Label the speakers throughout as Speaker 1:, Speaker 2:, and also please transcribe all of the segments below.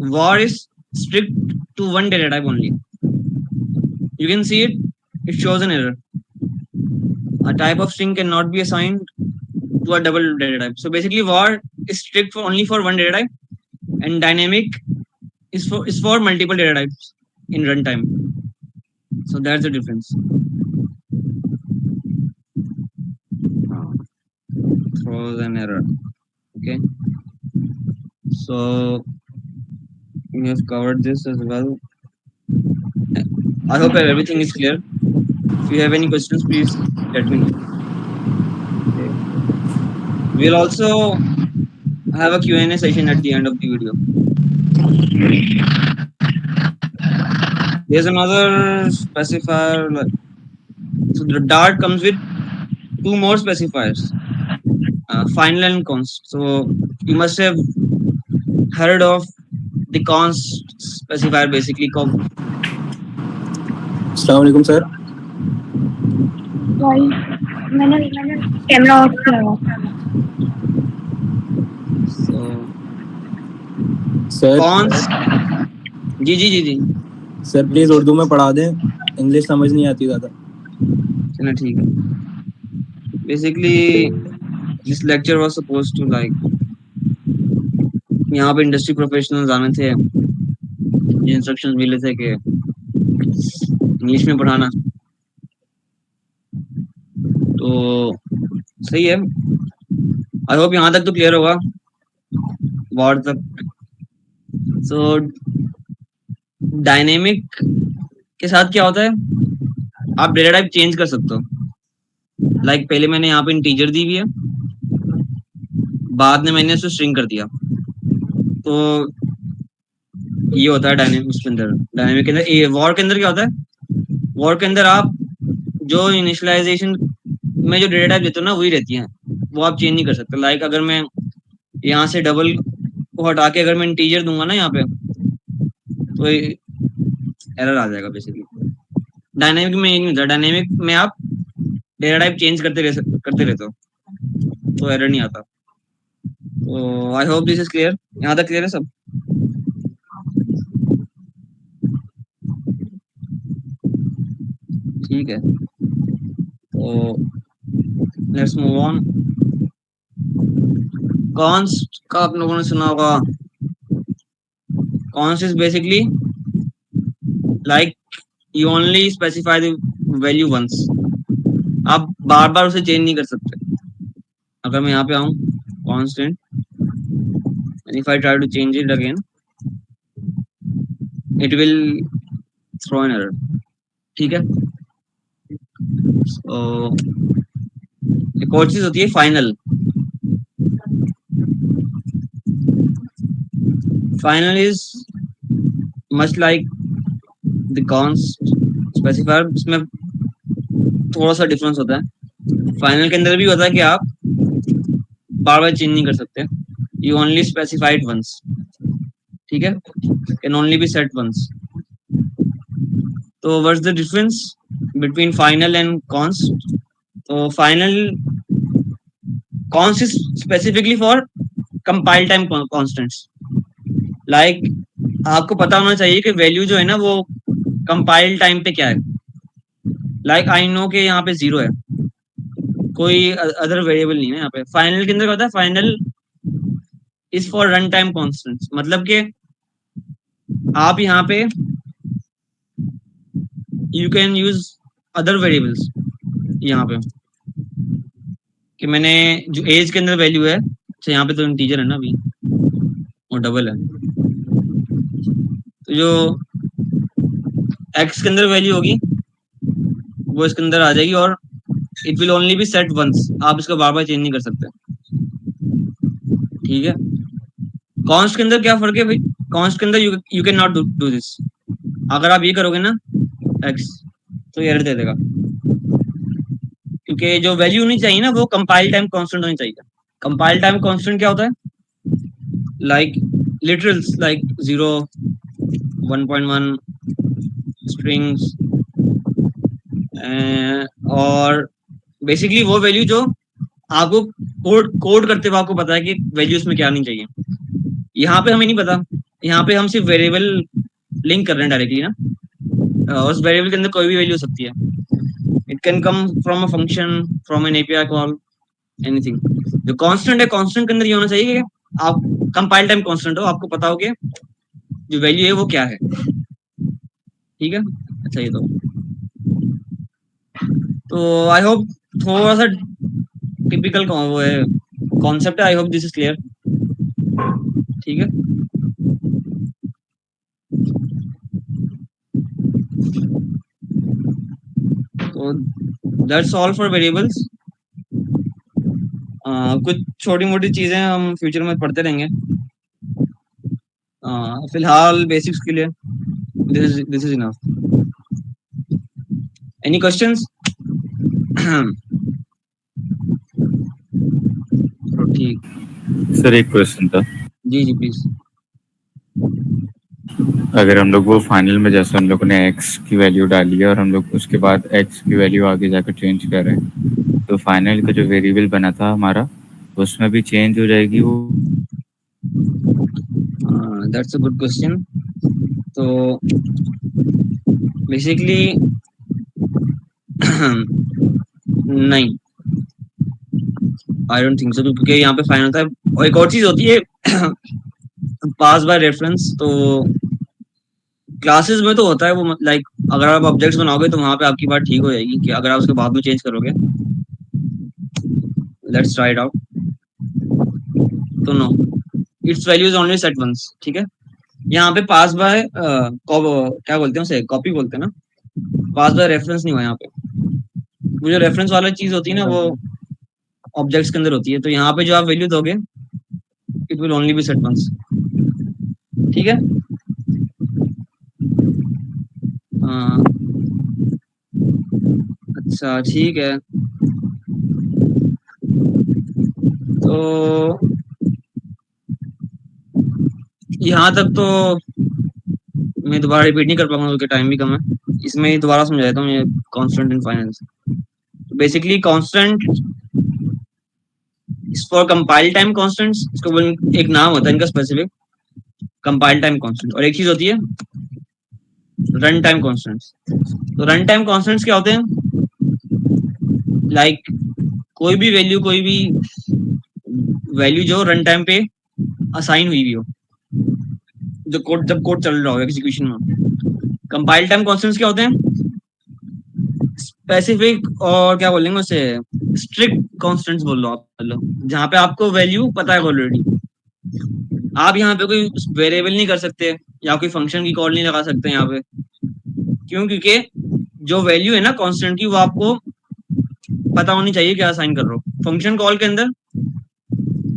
Speaker 1: var is strict to one data type only. You can see it. It shows an error. A type of string cannot be assigned to a double data type. So basically, var is strict for only for one data type, and dynamic is for multiple data types in runtime. So that's the difference. Throws an error. Okay. So we have covered this as well. I hope everything is clear. If you have any questions, please let me know. Okay. We'll also have a Q&A session at the end of the video. There's another specifier. So the Dart comes with two more specifiers, final and const. So you must have heard of the const specifier, basically called.
Speaker 2: अस्सलाम वालेकुम sir.
Speaker 3: भाई मैंने camera off किया हुआ।
Speaker 1: So
Speaker 2: sir
Speaker 1: const. जी जी जी जी
Speaker 2: सर प्लीज उर्दू में पढ़ा दें, इंग्लिश समझ नहीं आती ज़्यादा।
Speaker 1: चलो ठीक है. Basically this lecture was supposed to like, यहाँ पे इंडस्ट्री प्रोफेशनल्स आने थे, मुझे इंस्ट्रक्शंस मिले थे कि इंग्लिश में पढ़ाना. तो सही है. आई होप यहाँ तक तो क्लियर होगा, वर्ड तक. सो डायनेमिक के साथ क्या होता है, आप डेटा टाइप चेंज कर सकते हो. लाइक पहले मैंने यहाँ पे इंटीजर दी हुई है, बाद में मैंने उसको स्ट्रिंग कर दिया. तो ये होता है डायनेमिक के अंदर. डायनेमिक के अंदर वॉर के अंदर क्या होता है, वॉर के अंदर आप जो इनिशियलाइजेशन में जो डेटा टाइप देते हो ना, वही रहती है, वो आप चेंज नहीं कर सकते. लाइक अगर मैं यहाँ से डबल को हटा के अगर मैं इंटीजर दूंगा ना यहाँ पे, तो एरर आ जाएगा बेसिकली. डायनेमिक में ये नहीं होता. डायनेमिक में आप डेटा टाइप चेंज करते रहते हो, तो एरर नहीं आता. तो I hope this is clear. यहाँ तक क्लियर है सब. ठीक है, तो लेट्स मूव ऑन. कॉन्स्ट का आप लोगों ने सुना होगा. Const is basically like you only specify the value once. आप बार बार उसे चेंज नहीं कर सकते. अगर मैं यहाँ पे आऊँ constant, and if I try to change it again, it will throw an error. ठीक है. So एक और चीज होती है final. Final is much like the const specifier. इसमें थोड़ा सा डिफरेंस होता है. फाइनल के अंदर भी होता है कि आप बार बार चेंज नहीं कर सकते. You only specified once. ठीक है, can only be set once. तो what's the difference between final and const. तो final const is specifically for compile time constants. Like आपको पता होना चाहिए कि वैल्यू जो है ना वो कंपाइल टाइम पे क्या है. लाइक आई नो कि यहाँ पे 0 है, कोई अदर वेरिएबल नहीं है यहाँ पे. फाइनल के अंदर क्या होता है, final is for run time constants. मतलब कि आप यहाँ पे you can use other variables. यहाँ पे कि मैंने जो एज के अंदर वैल्यू है, अच्छा यहाँ पे तो इंटीजर है ना अभी, और डबल है, तो जो एक्स के अंदर वैल्यू होगी वो इसके अंदर आ जाएगी, और it will only be set once. आप इसको बार बार चेंज नहीं कर सकते. ठीक है. कॉन्स्ट के अंदर क्या फर्क है भाई, कॉन्स्ट के अंदर you can not do this. अगर आप ये करोगे ना एक्स, तो एरर दे देगा, क्योंकि जो वैल्यू होनी चाहिए ना वो कंपाइल टाइम कांस्टेंट होनी चाहिए. कंपाइल टाइम कांस्टेंट क्या होता है, लाइक लिटरल्स लाइक 0, 1.1 स्ट्रिंग्स, और बेसिकली वो वैल्यू जो आपको कोड करते हुए आपको पता है कि वैल्यू इसमें क्या नहीं चाहिए. यहाँ पे हमें नहीं पता. यहाँ पे हम सिर्फ वेरिएबल लिंक कर रहे हैं डायरेक्टली ना, उस वेरिएबल के अंदर कोई भी वैल्यू हो सकती है। It can come from a function, from N API call, anything. जो कांस्टेंट है, कांस्टेंट के अंदर ये होना चाहिए कि आप कंपाइल टाइम कांस्टेंट हो, आपको पता हो कि जो वैल्यू है वो क्या है। ठीक है, अच्छा ये तो आई होप थोड़ा सा टिपिकल वो है कॉन्सेप्ट है। I hope this is clear. ठीक है, तो दैट्स ऑल फॉर वेरिएबल्स। कुछ छोटी मोटी चीजें हम फ्यूचर में पढ़ते रहेंगे। फिलहाल बेसिक्स के लिए this is enough. Any questions? तो ठीक,
Speaker 4: सर एक क्वेश्चन था,
Speaker 1: जी जी प्लीज।
Speaker 4: अगर हम लोग वो फाइनल में जैसे हम लोगों ने x की वैल्यू डाली है और हम लोग उसके बाद x की वैल्यू आगे जाकर चेंज कर रहे हैं, तो फाइनल का जो वेरिएबल बना था हमारा उसमें भी चेंज हो जाएगी वो?
Speaker 1: That's a good question. तो बेसिकली नहीं, आई डोंट थिंक सो, क्योंकि यहाँ पे फाइनल था। और एक और चीज होती है पास बाय रेफरेंस। तो क्लासेस में तो होता है वो, लाइक अगर आप ऑब्जेक्ट्स बनाओगे तो वहां पे आपकी बात ठीक हो जाएगी, कि अगर आप उसके बाद में चेंज करोगे। Let's try it out. तो no, it's value is only set once. ठीक है, यहाँ पे पास बाय क्या बोलते हैं उसे, कॉपी बोलते हैं ना, पास बाय रेफरेंस नहीं हुआ यहाँ पे। वो जो रेफरेंस वाला चीज होती है ना, वो ऑब्जेक्ट्स के अंदर होती है। तो यहाँ पे जो आप वैल्यू दोगे, it will only be set once. ठीक है, हाँ, अच्छा ठीक है। तो यहाँ तक तो मैं दोबारा रिपीट नहीं कर पाऊंगा क्योंकि टाइम भी कम है। इसमें ही दोबारा समझा देता हूँ ये constant in finance. Basically constant for compile time constants, इसको एक नाम होता है इनका स्पेसिफिक, कंपाइल टाइम कांस्टेंट। और एक चीज होती है रन टाइम कांस्टेंट्स। तो रन टाइम कांस्टेंट्स क्या होते हैं? लाइक कोई भी वैल्यू जो रन टाइम पे असाइन हुई हो, जो कोड जब कोड चल रहा हो एग्जीक्यूशन में। कंपाइल टाइम कांस्टेंट्स क्या होते हैं? स्पेसिफिक, और क्या बोलेंगे उसे, स्ट्रिक्ट कांस्टेंट्स बोल लो आप, मतलब जहाँ पे आपको वैल्यू पता है ऑलरेडी। आप यहाँ पे कोई वेरिएबल नहीं कर सकते या कोई फंक्शन की कॉल नहीं लगा सकते यहाँ पे। क्यों? क्योंकि जो वैल्यू है ना कांस्टेंट की, वो आपको पता होनी चाहिए क्या असाइन कर रहे हो। फंक्शन कॉल के अंदर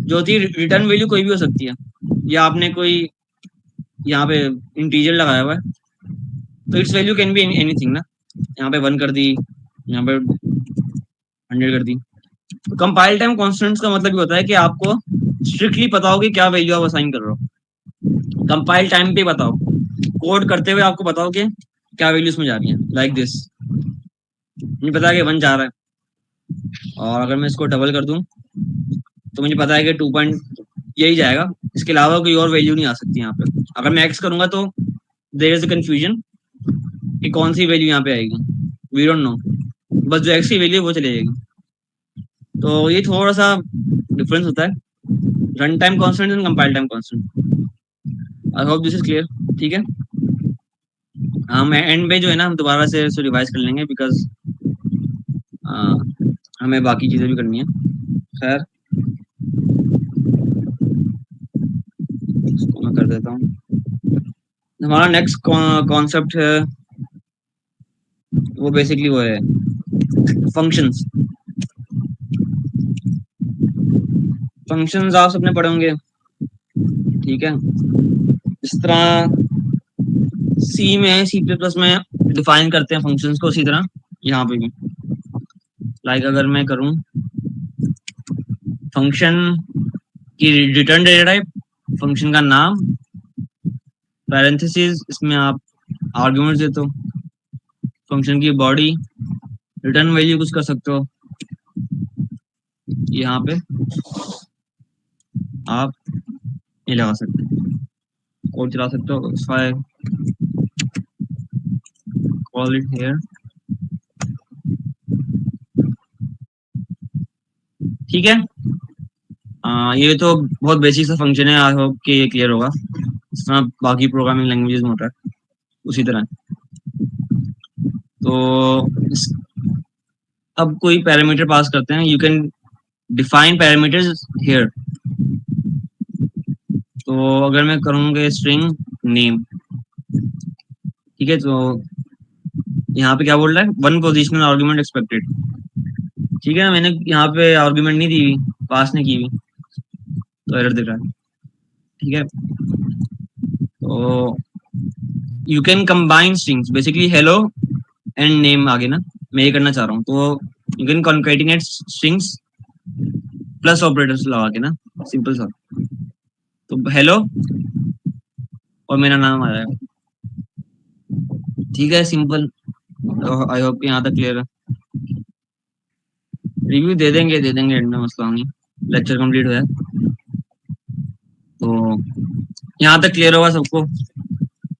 Speaker 1: जो होती है रिटर्न वैल्यू कोई भी हो सकती है, या आपने कोई यहाँ पे इंटीजर लगाया हुआ है, तो it's value can be anything ना। यहाँ पे 1 कर दी, यहाँ पे 100 कर दी। तो कंपाइल टाइम कांस्टेंट्स का मतलब ये होता है कि आपको स्ट्रिक्टली पता हो कि क्या वैल्यू आप असाइन कर रहे हो। कंपाइल टाइम पे बताओ, कोड करते हुए आपको बताओ कि क्या वैल्यूज में जा रही है। लाइक दिस, मुझे पता है कि 1 जा रहा है, और अगर मैं इसको डबल कर दूं तो मुझे पता है कि 2 पॉइंट यही जाएगा, इसके अलावा कोई और वैल्यू नहीं आ सकती यहाँ पे। अगर मैं एक्स करूंगा तो देयर इज अ कंफ्यूजन कि कौन सी वैल्यू यहाँ पे आएगी, वी डोंट नो। बस जो एक्स की वैल्यू है वो चली जाएगी। तो ये थोड़ा सा डिफरेंस होता है run time constant and compile time constant. I hope this is clear. ठीक है, हम एंड में जो है ना, हम दोबारा से रिवाइज कर लेंगे, बिकॉज हमें बाकी चीजें भी करनी है। खैर, इसको मैं कर देता हूँ। हमारा नेक्स्ट कॉन्सेप्ट है वो बेसिकली वो है फंक्शंस। फंक्शंस आप सबने पढ़े होंगे, ठीक है। इस तरह सी में, सी प्लस प्लस में डिफाइन करते हैं फंक्शंस को, उसी तरह यहाँ पे भी। लाइक अगर मैं करूँ फंक्शन की रिटर्न डेटा टाइप, फंक्शन का नाम, पैरेंथेसिस, इसमें आप आर्गुमेंट्स देते हो, फंक्शन की बॉडी, रिटर्न वैल्यू कुछ कर सकते हो यहाँ पे, आप ये लगा सकते हैं। कोड चला सकते हो if I call it here. ठीक है, ये तो बहुत बेसिक सा फंक्शन है, आई होप कि ये क्लियर होगा। इसमें बाकी प्रोग्रामिंग लैंग्वेजेस में होता है उसी तरह। तो अब कोई पैरामीटर पास करते हैं, you can define parameters here. तो अगर मैं करूँगा स्ट्रिंग नेम, ठीक है, तो यहाँ पे क्या बोल रहा है, 1 पोजिशनल आर्ग्यूमेंट एक्सपेक्टेड। ठीक है, मैंने यहाँ पे आर्ग्यूमेंट नहीं दी हुई, पास नहीं की हुई, तो एरर दिख रहा है। ठीक है, तो you can combine strings, basically hello and name आगे ना, मैं ये करना चाह रहा हूँ। तो you can concatenate strings plus operators लगा के ना, सिंपल सा। तो हेलो और मेरा नाम आ जाएगा। ठीक है, सिंपल। आई होप यहाँ तक क्लियर है। रिव्यू दे देंगे एंड में, मसला नहीं, लेक्चर कंप्लीट हुआ है। तो यहाँ तक क्लियर होगा सबको।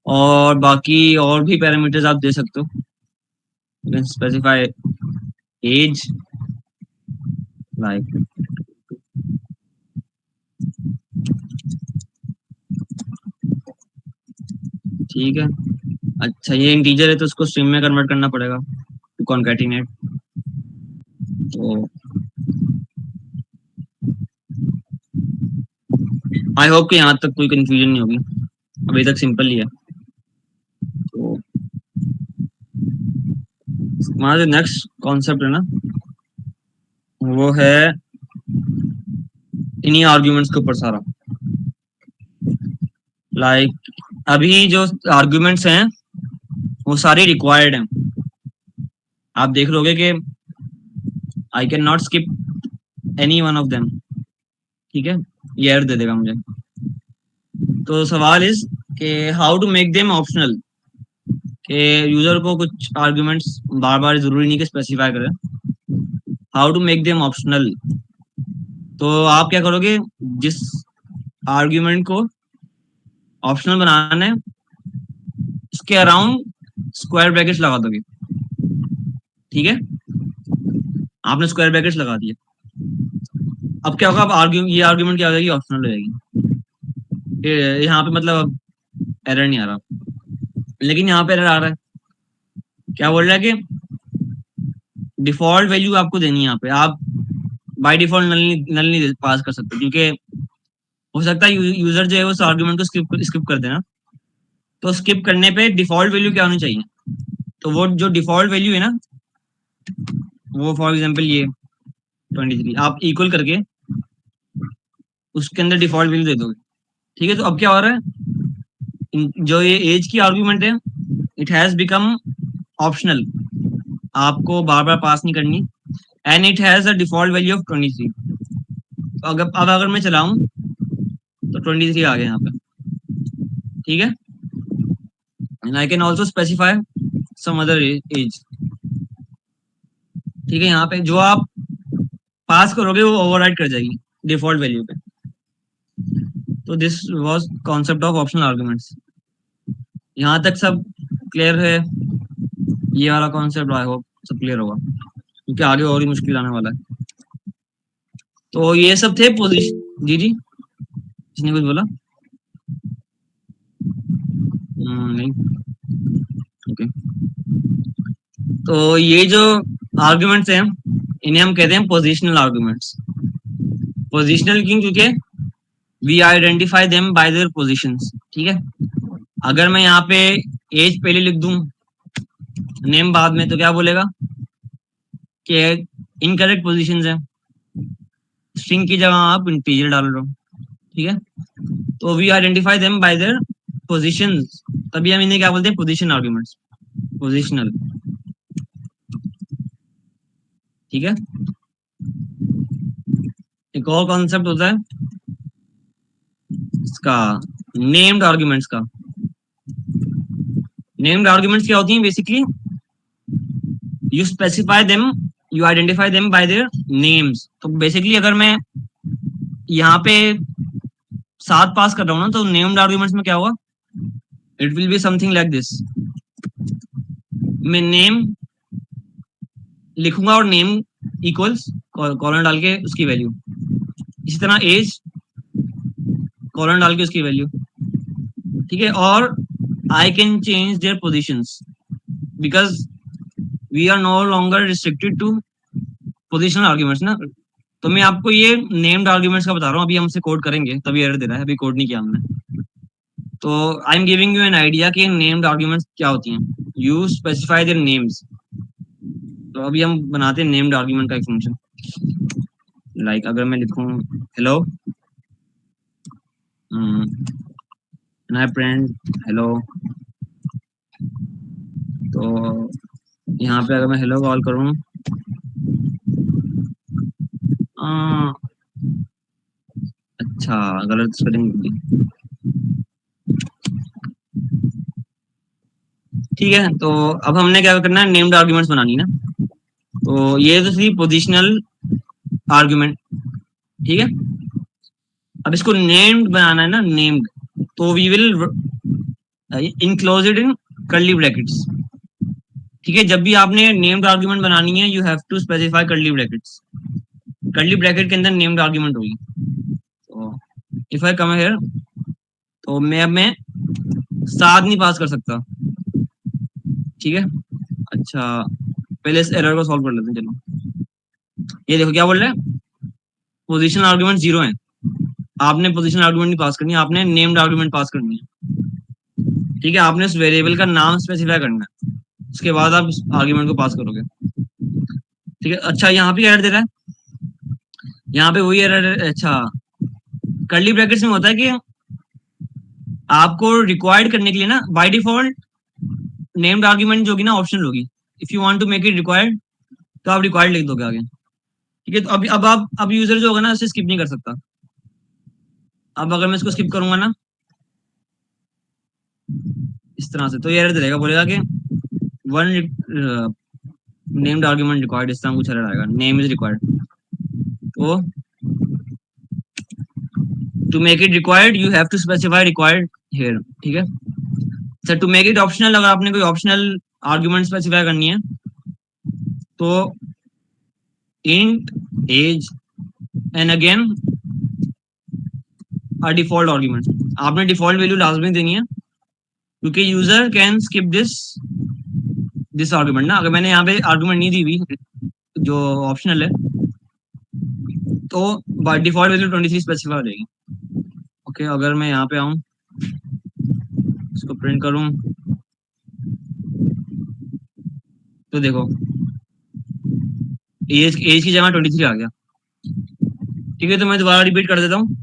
Speaker 1: और बाकी और भी पैरामीटर्स आप दे सकते हो, you can specify as like, ठीक है। अच्छा, ये इंटीजर है तो उसको स्ट्रिंग में कन्वर्ट करना पड़ेगा टू कॉन्कैटिनेट। तो आई होप कि यहाँ तक कोई कंफ्यूजन नहीं होगी, अभी तक सिंपल ही है। तो हमारा जो नेक्स्ट कॉन्सेप्ट है ना, वो है इन्हीं आर्ग्यूमेंट्स के ऊपर सारा। लाइक अभी जो आर्ग्यूमेंट्स हैं वो सारे रिक्वायर्ड हैं। आप देख लोगे कि I can not skip any one of them. ठीक है, ये एरर दे देगा मुझे। तो सवाल इज कि how to make them optional, कि यूजर को कुछ आर्ग्यूमेंट्स बार बार जरूरी नहीं कि स्पेसिफाई करें। How to make them optional, तो आप क्या करोगे, जिस आर्ग्यूमेंट को ऑप्शनल बनाना है उसके अराउंड स्क्वायर ब्रैकेट्स लगा दोगे। ठीक है, आपने स्क्वायर ब्रैकेट्स लगा दिए। अब क्या होगा, अब ये आर्ग्यूमेंट क्या हो जाएगी, ऑप्शनल हो जाएगी। यहाँ पे मतलब अब एरर नहीं आ रहा, लेकिन यहाँ पे एरर आ रहा है। क्या बोल रहा है कि डिफॉल्ट वैल्यू आपको देनी है। यहाँ पे आप बाय डिफॉल्ट नल नहीं पास कर सकते, क्योंकि हो सकता है यूजर जो है उस आर्ग्यूमेंट को स्किप कर देना। तो स्किप करने पे डिफॉल्ट वैल्यू क्या होनी चाहिए, तो वो जो डिफॉल्ट वैल्यू है ना, वो फॉर एग्जांपल ये 23 आप इक्वल करके उसके अंदर डिफॉल्ट वैल्यू दे दोगे। ठीक है, तो अब क्या हो रहा है, जो ये एज की आर्ग्यूमेंट है इट हैज बिकम ऑप्शनल, आपको बार बार पास नहीं करनी, and it has a default value of 23। तो अगर मैं चलाऊं तो 23 आ गया यहाँ पे। ठीक है, and I can also specify some other as. ठीक है, यहाँ पे जो आप पास करोगे वो ओवरराइड कर जाएगी डिफॉल्ट वैल्यू पे। तो this was concept of optional arguments. यहाँ तक सब क्लियर है, ये वाला कॉन्सेप्ट आई होप सब क्लियर होगा, क्योंकि आगे और ही मुश्किल आने वाला है। तो ये सब थे पोजीशन। जी किसने कुछ बोला? नहीं, ओके। तो ये जो आर्गुमेंट्स हैं इन्हें हम कहते हैं पोजिशनल आर्गुमेंट्स। पोजिशनल क्यों? क्योंकि we identify them by their positions. ठीक है, अगर मैं यहाँ पे एज पहले लिख दूं, नेम बाद में, तो क्या बोलेगा कि इनकरेक्ट पोजीशंस है, स्ट्रिंग की जगह आप इंटीजर डाल रहे हो। ठीक है, तो we identify them by their positions, तभी हम इन्हें क्या बोलते हैं, पोजीशन आर्गुमेंट्स, पोजीशनल। ठीक है, एक और कॉन्सेप्ट होता है इसका, नेम्ड आर्गुमेंट्स का। नेम्ड आर्गुमेंट्स क्या होती हैं? Basically you specify them, you identify them by their names. तो बेसिकली अगर मैं यहाँ पे 7 पास कर रहा हूँ ना, तो नेम्ड आर्गुमेंट्स में क्या होगा, it will be something like this. मैं नेम लिखूंगा और नेम इक्वल्स कॉलन डाल के उसकी वैल्यू, इसी तरह एज कॉलन डाल के उसकी वैल्यू, ठीक है। और I can change their positions because we are no longer restricted to positional arguments ना। तो मैं आपको ये नेम्ड आर्ग्यूमेंट्स का बता रहा हूँ, अभी हमसे कोड करेंगे तभी एरर दे रहा है, अभी कोड नहीं किया हमने। तो I am giving you an idea कि नेम्ड आर्ग्यूमेंट्स क्या होती हैं, यू स्पेसिफाई देयर नेम्स। तो अभी हम बनाते हैं नेम्ड आर्ग्यूमेंट का एक फंक्शन। लाइक अगर मैं लिखूं हेलो माय फ्रेंड हेलो, तो यहाँ पे अगर मैं हेलो कॉल करूँ, अच्छा गलत स्पेलिंग लिख दी, ठीक है। तो अब हमने क्या करना है, नेम्ड आर्ग्यूमेंट्स बनानी ना। तो ये तो थी पोजिशनल आर्ग्यूमेंट, ठीक है। अब इसको नेम्ड बनाना है ना, नेम्ड, तो we will enclose it in curly brackets, ठीक है। जब भी आपने नेम्ड आर्ग्यूमेंट बनानी है, you have to specify curly brackets, curly bracket के अंदर नेम्ड आर्ग्यूमेंट होगी। तो इफ आई कम हियर, तो मैं 7 नहीं पास कर सकता, ठीक है। अच्छा पहले इस एरर को सॉल्व कर लेते हैं, चलो। ये देखो क्या बोल रहे हैं, पोजीशन आर्गुमेंट 0 है, आपने पोजीशन आर्गुमेंट नहीं पास करनी है, आपने नेम्ड आर्गुमेंट पास करनी है, ठीक है। आपने उस वेरिएबल का नाम स्पेसिफाई करना है, उसके बाद आप आर्गुमेंट को पास करोगे, ठीक है। अच्छा यहाँ पे एरर दे रहा है, यहाँ पे वही एरर, अच्छा कर्ली ब्रैकेट्स में होता है कि आपको रिक्वायर्ड करने के लिए ना, बाय डिफॉल्ट नेम्ड आर्गुमेंट जो होगी ना ऑप्शनल होगी। If you want to make it required, तो आप रिक्वायर्ड लिख दोगे आगे, ठीक है। तो अभी अब आप अब यूजर जो होगा ना उसे स्किप नहीं कर सकता। अब अगर मैं इसको स्किप करूंगा ना इस तरह से, तो ये एरर देगा, बोलेगा कि वन नेम्ड आर्गुमेंट रिक्वायर्ड, इस तरह कुछ एरर आएगा, नेम इज रिक्वायर्ड। तो to make it required you have to specify required here, ठीक है। Sir to make it optional, अगर आपने कोई ऑप्शनल आर्गुमेंट स्पेसिफाई करनी है, तो int as and again a default argument, आपने डिफॉल्ट वैल्यू लाजमी देनी है, क्योंकि user can skip this argument ना। अगर मैंने यहाँ पे आर्गुमेंट नहीं दी हुई जो ऑप्शनल है, तो बाय डिफॉल्ट वैल्यू 23 स्पेसिफाई हो जाएगी, ओके। अगर मैं यहाँ पे आऊँ, इसको प्रिंट करूँ, तो देखो एज की जगह 23 आ गया, ठीक है। तो मैं दोबारा रिपीट कर देता हूँ,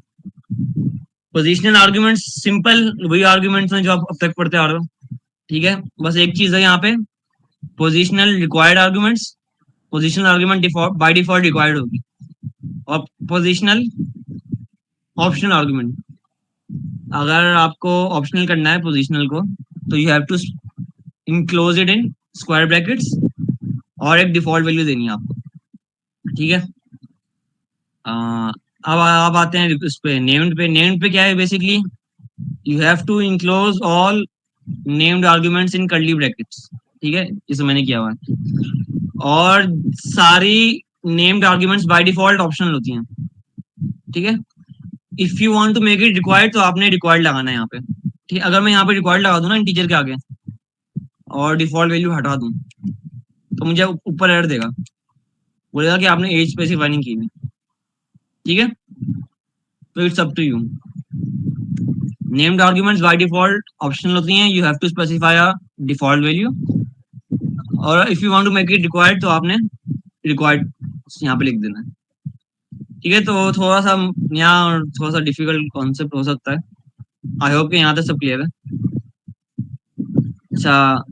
Speaker 1: पोजिशनल आर्गुमेंट सिंपल वही आर्गुमेंट्स हैं जो आप अब तक पढ़ते आ रहे हो, ठीक है। बस एक चीज है यहाँ पे, positional required arguments, positional argument default by default required होगी, और पोजिशनल ऑप्शनल आर्गुमेंट, अगर आपको ऑप्शनल करना है पोजिशनल को, तो you have to enclose it in square brackets, और एक डिफॉल्ट वैल्यू देनी है आपको, ठीक है। अब आते हैं इस पे नेम्ड पे। नेम्ड पे क्या है basically, you have to enclose all named arguments in curly brackets, ठीक है, जिसे मैंने किया हुआ है। और सारी named arguments by default optional होती हैं, ठीक है। If you want to make it required, तो आपने रिक्वायर्ड लगाना है यहाँ पे, ठीक है। अगर मैं यहाँ पे रिक्वायर्ड लगा दूं ना इंटीजर के आगे, और डिफॉल्ट वैल्यू हटा दूं, तो मुझे ऊपर एरर देगा, बोलेगा कि आपने एज स्पेसिफाई नहीं की हुई, ठीक है। तो it's up to you, named arguments by default optional होती हैं, you have to specify a default value, और if you want to make it required, तो आपने रिक्वायर्ड यहाँ पे लिख देना है, ठीक है। तो थोड़ा सा यहाँ थोड़ा सा डिफिकल्ट कॉन्सेप्ट हो सकता है, आई होप कि यहाँ तक सब क्लियर है। अच्छा,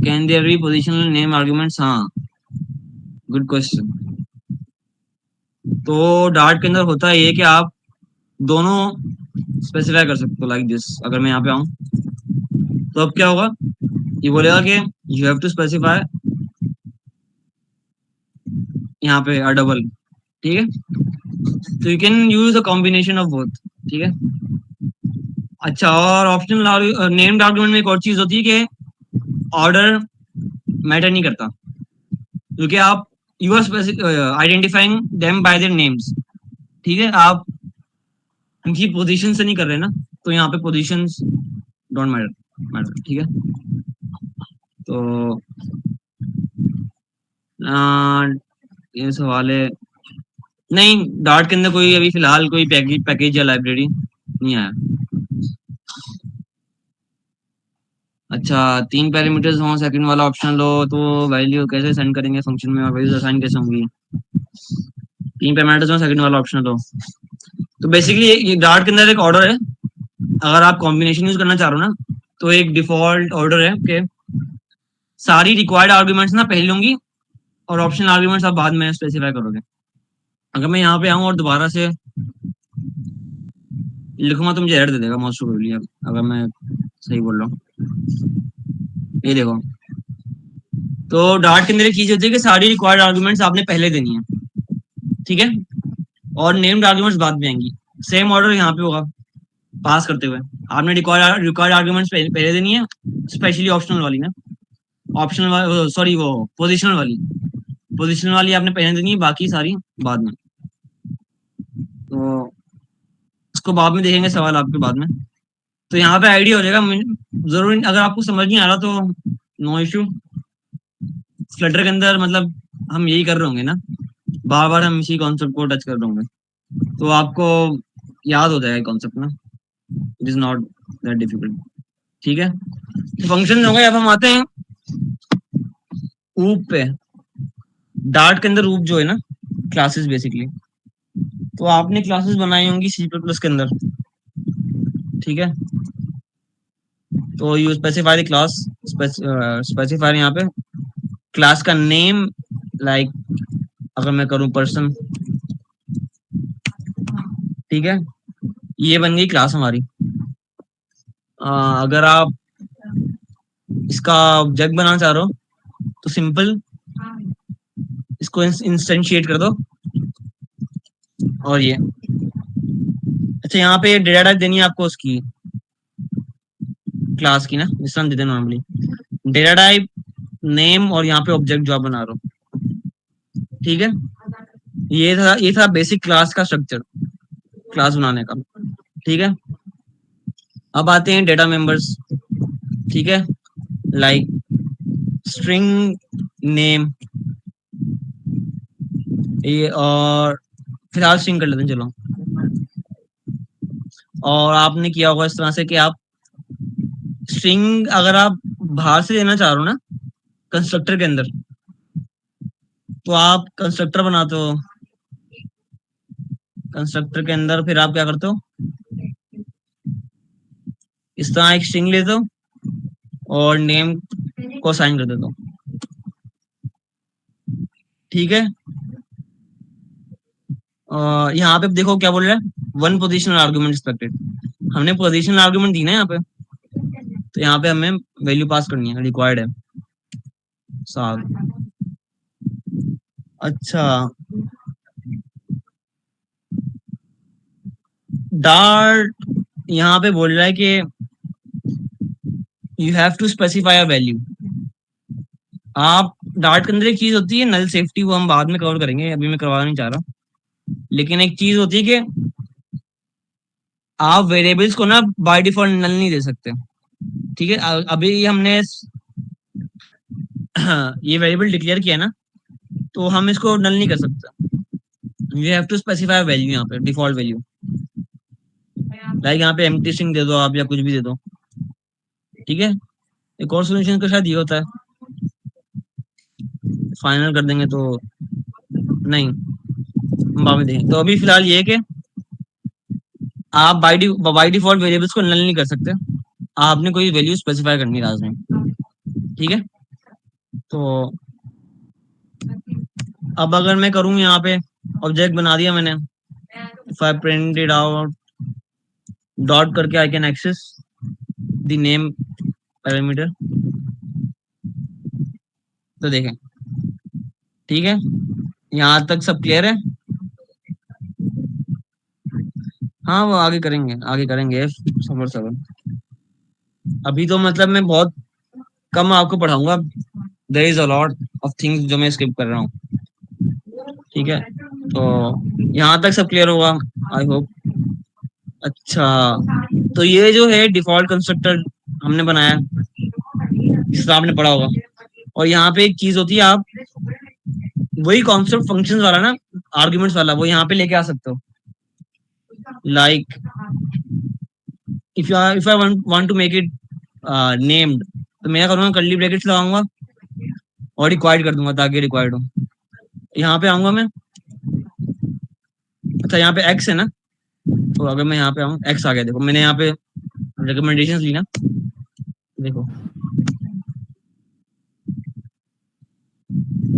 Speaker 1: can there be positional name arguments, हाँ गुड क्वेश्चन। तो डार्ट के अंदर होता है ये कि आप दोनों स्पेसिफाई कर सकते हो, लाइक दिस। अगर मैं यहाँ पे आऊँ, तो अब क्या होगा, ये बोलेगा कि यू हैव टू स्पेसिफाई यहाँ पे अ डबल, ठीक है। तो you can use a combination of both, ठीक है। अच्छा, और ऑप्शनल नेम्ड आर्गुमेंट में एक और चीज होती है कि ऑर्डर मैटर नहीं करता, क्योंकि आप you are identifying them by their names, ठीक है। आप उनकी पोजीशन से नहीं कर रहे ना, तो यहाँ पे पोजीशंस डोंट मैटर, ठीक है। तो ये सवाल है, नहीं डार्ट के अंदर कोई अभी फिलहाल कोई पैकेज या लाइब्रेरी नहीं आया। अच्छा, 3 पैरामीटर्स हो, सेकंड वाला ऑप्शन लो, तो वैल्यू कैसे सेंड करेंगे फंक्शन में, और वैल्यूज असाइन कैसे होंगी। 3 पैरामीटर्स हो, सेकंड वाला ऑप्शन लो। तो बेसिकली ये डार्ट के अंदर एक ऑर्डर है, अगर आप कॉम्बिनेशन यूज करना चाह रहे हो ना, तो एक डिफॉल्ट ऑर्डर है कि सारी रिक्वायर्ड आर्ग्यूमेंट्स ना पहले होंगी और ऑप्शनल आर्ग्यूमेंट्स आप बाद में स्पेसिफाई करोगे। अगर मैं यहाँ पे आऊँ और दोबारा से लिखूंगा तो मुझे एरर दे देगा मोस्ट प्रोबेबली, अगर मैं सही बोल रहा हूँ। ये देखो, तो डार्ट के अंदर एक चीज होती है कि सारी रिक्वायर्ड आर्गुमेंट्स आपने पहले देनी है, ठीक है, और नेम्ड आर्गुमेंट्स बाद में आएंगी। सेम ऑर्डर यहाँ पे होगा पास करते हुए, आपने रिक्वायर्ड आर्गुमेंट्स पहले देनी है, स्पेशली ऑप्शनल वाली ना, ऑप्शनल सॉरी वो पोजिशनल वाली आपने पहले देनी है, बाकी सारी बाद में। तो उसको बाद में देखेंगे सवाल आपके बाद में। तो यहाँ पे आइडिया हो जाएगा, जरूर अगर आपको समझ नहीं आ रहा तो नो इश्यू। फ्लटर के अंदर मतलब हम यही कर रहे होंगे ना, बार बार हम इसी कॉन्सेप्ट को टच कर रहे होंगे, तो आपको याद हो जाएगा कॉन्सेप्ट ना, it is not that difficult, ठीक है। तो फंक्शन होंगे, अब हम आते हैं ऊप पे। डार्ट के अंदर ऊप जो है ना, क्लासेस बेसिकली, तो आपने क्लासेस बनाई होंगी सी प्लस प्लस के अंदर, ठीक है। तो you specify the class, specifier यहाँ पे क्लास का नेम, लाइक अगर मैं करूं पर्सन, ठीक है, ये बन गई क्लास हमारी। अगर आप इसका ऑब्जेक्ट बनाना चाह रहे हो तो सिंपल इसको इंस्टेंशिएट कर दो, और ये अच्छा, यहाँ पे डेटा टाइप देनी है आपको उसकी क्लास की ना, जिस तरह हम देते हैं नॉर्मली, डेटा टाइप नेम, और यहाँ पे ऑब्जेक्ट जो आप बना रहे हो, ठीक है। ये था बेसिक क्लास का स्ट्रक्चर, क्लास बनाने का, ठीक है। अब आते हैं डेटा मेंबर्स, ठीक है, लाइक स्ट्रिंग नेम, ये, और फिलहाल स्ट्रिंग कर लेते हैं चलो। और आपने किया होगा इस तरह से कि आप स्ट्रिंग अगर आप बाहर से देना चाह रहे हो ना कंस्ट्रक्टर के अंदर, तो आप कंस्ट्रक्टर बनाते हो, कंस्ट्रक्टर के अंदर फिर आप क्या करते हो, इस तरह एक स्ट्रिंग लेते हो और नेम को असाइन कर देते हो, ठीक है। यहाँ पे देखो क्या बोल रहा है, वन पोजिशनल आर्ग्यूमेंट एक्सपेक्टेड, हमने पोजिशनल आर्ग्यूमेंट दी ना यहाँ पे, तो यहाँ पे हमें वैल्यू पास करनी है, रिक्वायर्ड है साहब। अच्छा, डार्ट यहाँ पे बोल रहा है कि you have to specify a value. आप डार्ट के अंदर एक चीज होती है नल सेफ्टी, वो हम बाद में कवर करेंगे, अभी मैं करवा नहीं चाह रहा, लेकिन एक चीज होती है कि आप वेरिएबल्स को ना बाय डिफॉल्ट नल नहीं दे सकते, ठीक है। अभी हमने ये वेरिएबल डिक्लेयर किया ना, तो हम इसको नल नहीं कर सकते, you have to specify value यहाँ पे, डिफॉल्ट वैल्यू, लाइक यहाँ पे एम्प्टी स्ट्रिंग दे दो आप, या कुछ भी दे दो, ठीक है। एक और सोल्यूशन का शायद ये होता है, फाइनल कर देंगे तो नहीं, बाद में देखेंगे। तो अभी फिलहाल ये है कि आप बाय डिफॉल्ट वेरिएबल्स को नल नहीं कर सकते, आपने कोई वैल्यू स्पेसिफाई करनी है लास्ट में, ठीक है। तो अब अगर मैं करूँ यहाँ पे ऑब्जेक्ट बना दिया मैंने, if I print it out dot करके, I can access the name parameter, तो देखें, ठीक है, यहाँ तक सब क्लियर है। हाँ वो आगे करेंगे सबर सबर। अभी तो मतलब मैं बहुत कम आपको पढ़ाऊंगा, there is a lot of things जो मैं स्किप कर रहा हूँ। ठीक है, तो यहाँ तक सब क्लियर होगा आई होप। अच्छा, तो ये जो है डिफॉल्ट कंस्ट्रक्टर हमने बनाया, जिसका आपने पढ़ा होगा। और यहाँ पे एक चीज होती है, आप वही कॉन्सेप्ट फंक्शंस वाला ना, आर्ग्यूमेंट्स वाला, वो यहाँ पे लेके आ सकते हो। Like if I want to make it named, तो मैं क्या करूंगा, कर्ली ब्रैकेट्स लगाऊंगा और रिक्वायर्ड कर दूंगा ताकि रिक्वायर्ड हो। यहाँ पे आऊंगा मैं, अच्छा यहाँ पे एक्स है ना, तो अगर मैं यहाँ पे आऊँ, एक्स आ गया, देखो मैंने यहाँ पे रिकमेंडेशंस ली ना, देखो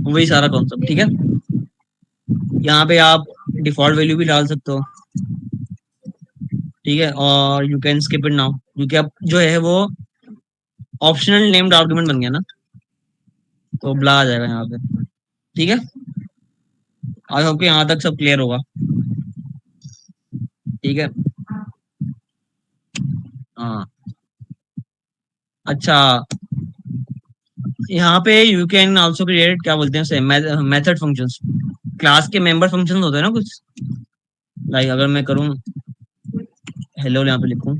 Speaker 1: वही सारा कॉन्सेप्ट। ठीक है, यहाँ पे आप डिफॉल्ट वैल्यू भी डाल सकते हो। ठीक है, और you can skip it now, क्योंकि अब जो है वो ऑप्शनल नेम्ड आर्गुमेंट बन गया ना, तो ब्ला आ जाएगा यहाँ पे। ठीक है, आई होप कि यहाँ तक सब क्लियर होगा। ठीक है, हाँ अच्छा, यहाँ पे यू कैन आल्सो क्रिएट, क्या बोलते हैं उसे, मेथड फंक्शंस। क्लास के मेंबर फंक्शंस होते हैं ना कुछ, लाइक अगर मैं करूँ हेलो, यहाँ पे लिखूँ,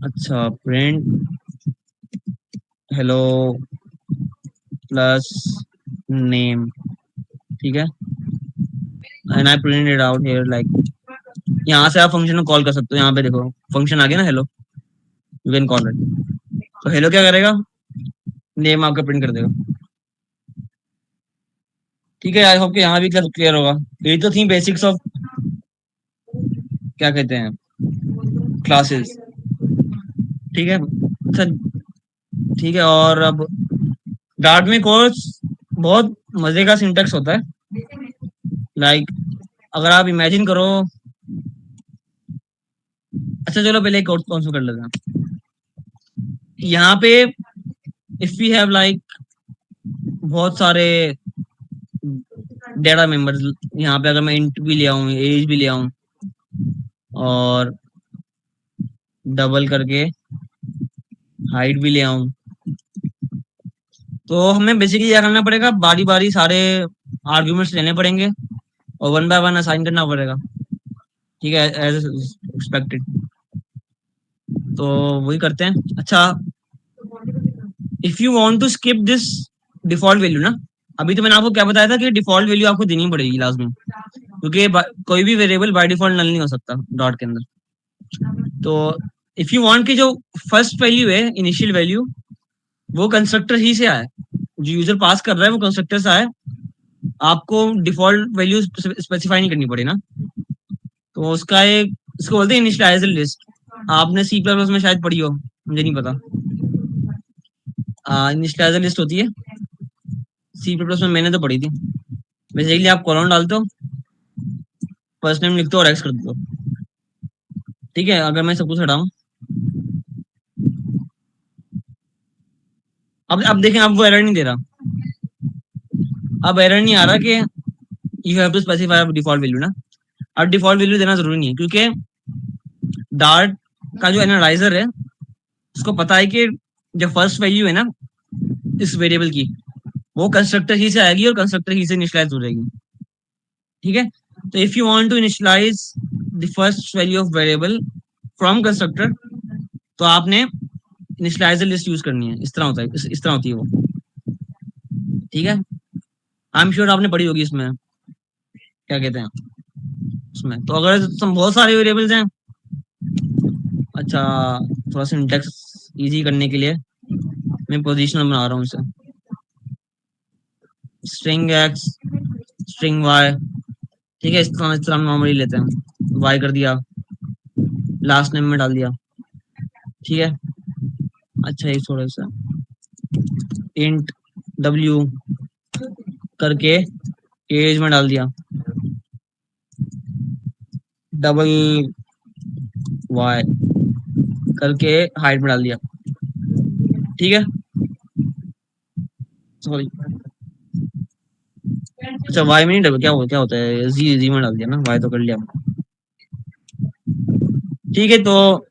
Speaker 1: अच्छा प्रिंट हेलो प्लस नेम। ठीक है, and I print it out here, like यहाँ से आप फंक्शन को कॉल कर सकते हो। यहाँ पे देखो फंक्शन आ गया ना, hello, you can call it. तो हेलो क्या करेगा, नेम आपका प्रिंट कर देगा। ठीक है, आई होप कि यहाँ भी क्लियर होगा। ये तो थी बेसिक्स ऑफ, क्या कहते हैं, क्लासेस। ठीक है, अच्छा ठीक है, और अब डार्ट में कोर्स बहुत मजे का सिंटेक्स होता है। लाइक अगर आप इमेजिन करो, अच्छा चलो पहले एक कोर्स कौन सा कर लेते हैं। यहाँ पे इफ वी हैव लाइक बहुत सारे डेटा मेंबर्स, यहाँ पे अगर मैं इंट भी ले आऊँ, एज भी ले आऊँ, और डबल करके हाइट भी ले आऊँ, तो हमें बेसिकली क्या करना पड़ेगा, बारी बारी सारे आर्ग्यूमेंट्स लेने पड़ेंगे और वन बाय वन असाइन करना पड़ेगा। ठीक है, एज एक्सपेक्टेड, तो वही करते हैं। अच्छा, if you want to skip this default value ना, अभी तो मैंने आपको क्या बताया था कि डिफॉल्ट वैल्यू आपको देनी पड़ेगी लाजमी, क्योंकि कोई भी वेरिएबल बाय डिफॉल्ट नल नहीं हो सकता डॉट के अंदर। तो इफ यू वांट की जो फर्स्ट वैल्यू है, इनिशियल वैल्यू, वो कंस्ट्रक्टर ही से आए, जो यूजर पास कर रहा है वो कंस्ट्रक्टर से आए, आपको डिफॉल्ट वैल्यू स्पेसिफाई नहीं करनी पड़ी ना। तो उसका एक, इसको बोलते हैं इनिशियलाइजर लिस्ट। आपने सी प्लस में शायद पढ़ी हो, मुझे नहीं पता। इनिशियलाइजर लिस्ट होती है सी प्लस में, मैंने तो पढ़ी थी। बेसिकली आप कॉलम डालते हो, फर्स्ट नेम लिखते हो और एक्स कर देते हो। ठीक है, अगर मैं सब कुछ हटाऊं, अब देखें, अब वो एरर नहीं दे रहा, अब एरर नहीं आ रहा कि you have to specify default value ना। अब डिफॉल्ट वैल्यू देना जरूरी नहीं है, क्योंकि डार्ट का जो एनालाइजर है उसको पता है कि जो फर्स्ट वैल्यू है ना इस वेरिएबल की, वो कंस्ट्रक्टर ही से आएगी और कंस्ट्रक्टर ही से इनिशियलाइज हो जाएगी। ठीक है, तो if you want to initialise the first value of variable from constructor, तो आपने इनिशियलाइजर लिस्ट यूज करनी है। इस तरह होता है, इस तरह होती है वो। ठीक है, आई एम श्योर आपने पढ़ी होगी इसमें, क्या कहते हैं उसमें। तो अगर बहुत सारे वेरिएबल्स हैं, अच्छा थोड़ा सिंटैक्स इजी करने के लिए मैं पोजिशनल बना रहा हूँ इसे, स्ट्रिंग एक्स स्ट्रिंग वाई। ठीक है, इस तरह नॉर्मली लेते हैं, वाई कर दिया, लास्ट नेम में डाल दिया। ठीक है, अच्छा ये थोड़ा सा इंट डब्ल्यू करके एज में डाल दिया, डबल वाई करके हाइट में डाल दिया। ठीक है, सॉरी, अच्छा वाई में नहीं डबल क्या होता है, जी में डाल दिया ना, वाई तो कर लिया। ठीक है, तो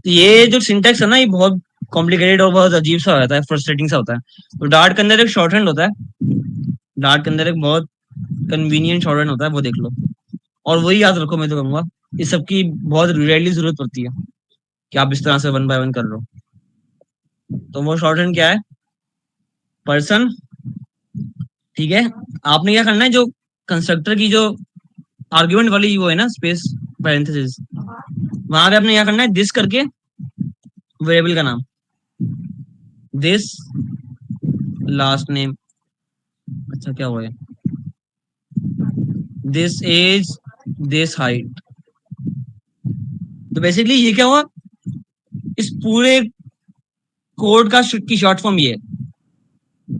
Speaker 1: ये जो सिंटेक्स है ना, ये बहुत कॉम्प्लिकेटेड और बहुत अजीब सा होता है, फ्रस्ट्रेटिंग सा होता है। तो डार्ट के अंदर एक शॉर्ट हैंड होता है, डार्ट के अंदर एक बहुत कन्वीनियंट शॉर्ट हैंड होता है, वो देख लो और वही याद रखो। मैं तो कहूंगा इस सबकी बहुत रेयरली जरूरत पड़ती है कि आप इस तरह से वन बाय वन कर रहे हो। तो वो शॉर्ट हैंड क्या है, पर्सन। ठीक है, आपने क्या करना है, जो कंस्ट्रक्टर की जो आर्ग्यूमेंट वाली वो है ना, स्पेस पैरेंथेसिस, वहां पे आपने क्या करना है, दिस करके वेरिएबल का नाम, दिस लास्ट नेम, अच्छा क्या हुआ है, दिस एज, दिस हाइट। तो बेसिकली ये क्या हुआ, इस पूरे कोड का की शॉर्ट फॉर्म ये है।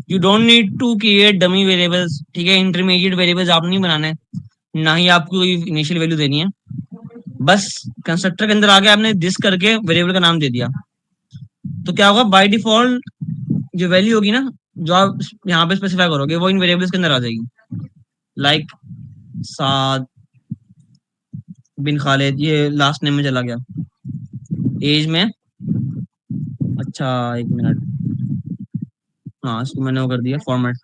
Speaker 1: You don't need to create dummy variables, ठीक है, इंटरमीडिएट वेरिएबल्स आप नहीं बनाने, ना ही आपको इनिशियल वैल्यू देनी है। बस कंस्ट्रक्टर के अंदर आके आपने दिस करके वेरिएबल का नाम दे दिया, तो क्या होगा, बाय डिफॉल्ट जो वैल्यू होगी ना, जो आप यहाँ पे स्पेसिफाई करोगे, वो इन वेरिएबल्स के अंदर आ जाएगी। लाइक साद बिन खालिद, ये लास्ट नेम में चला गया। एज में, अच्छा एक मिनट, हाँ इसको मैंने वो कर दिया फॉर्मेट।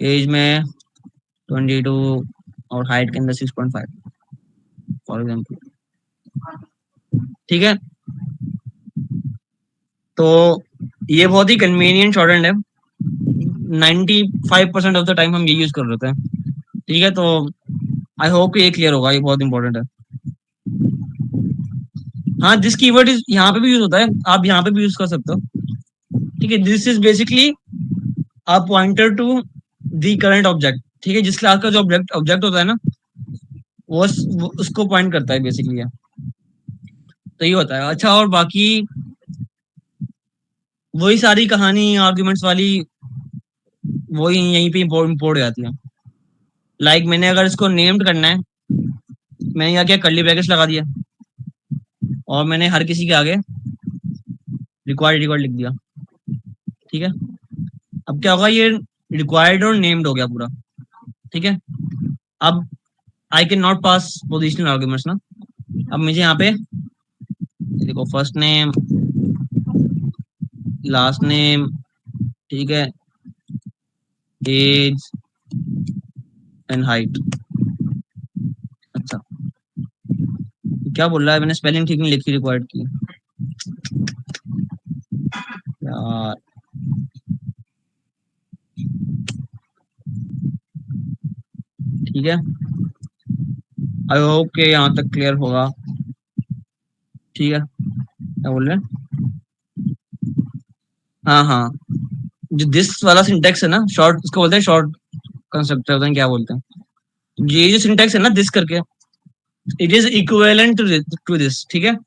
Speaker 1: एज में 22 और हाइट के अंदर 6.5 फॉर एग्जाम्पल। ठीक है, तो ये बहुत ही कन्वीनियंट शॉर्ट है, 95% ऑफ द टाइम हम ये यूज कर रहे हैं। ठीक है, तो आई होप कि ये क्लियर होगा, ये बहुत इंपॉर्टेंट है। हाँ, दिस कीवर्ड इज यहाँ पे भी यूज होता है, आप यहाँ पे भी यूज कर सकते हो। ठीक है, this is basically a pointer to the current object. ठीक है, जिस क्लास का जो ऑब्जेक्ट ऑब्जेक्ट होता है ना, वो उसको पॉइंट करता है बेसिकली। तो ये होता है। अच्छा, और बाकी वही सारी कहानी आर्ग्यूमेंट्स वाली वही यहीं पे इम्पोर्ट हो जाती है। लाइक मैंने अगर इसको नेम्ड करना है, मैंने यहाँ क्या कर्ली ब्रैकेट्स लगा दिया और मैंने हर किसी के आगे रिक्वायर्ड रिकॉर्ड लिख दिया। ठीक है, अब क्या होगा, ये रिक्वायर्ड और नेम्ड हो गया पूरा। ठीक है, अब I can not pass positional arguments ना। अब मुझे यहाँ पे देखो, फर्स्ट नेम, लास्ट नेम, ठीक है, एज एंड हाइट। अच्छा, क्या बोल रहा है, मैंने स्पेलिंग ठीक नहीं लिखी रिक्वायर्ड की यार। ठीक है, आई होप के यहाँ तक क्लियर होगा। ठीक है, क्या बोल रहे हैं, हाँ हाँ, जो दिस वाला सिंटेक्स है ना, शॉर्ट, उसको बोलते हैं शॉर्ट कंस्ट्रक्टर, होता है क्या बोलते हैं, ये जो सिंटेक्स है ना दिस करके, it is equivalent to this. ठीक है,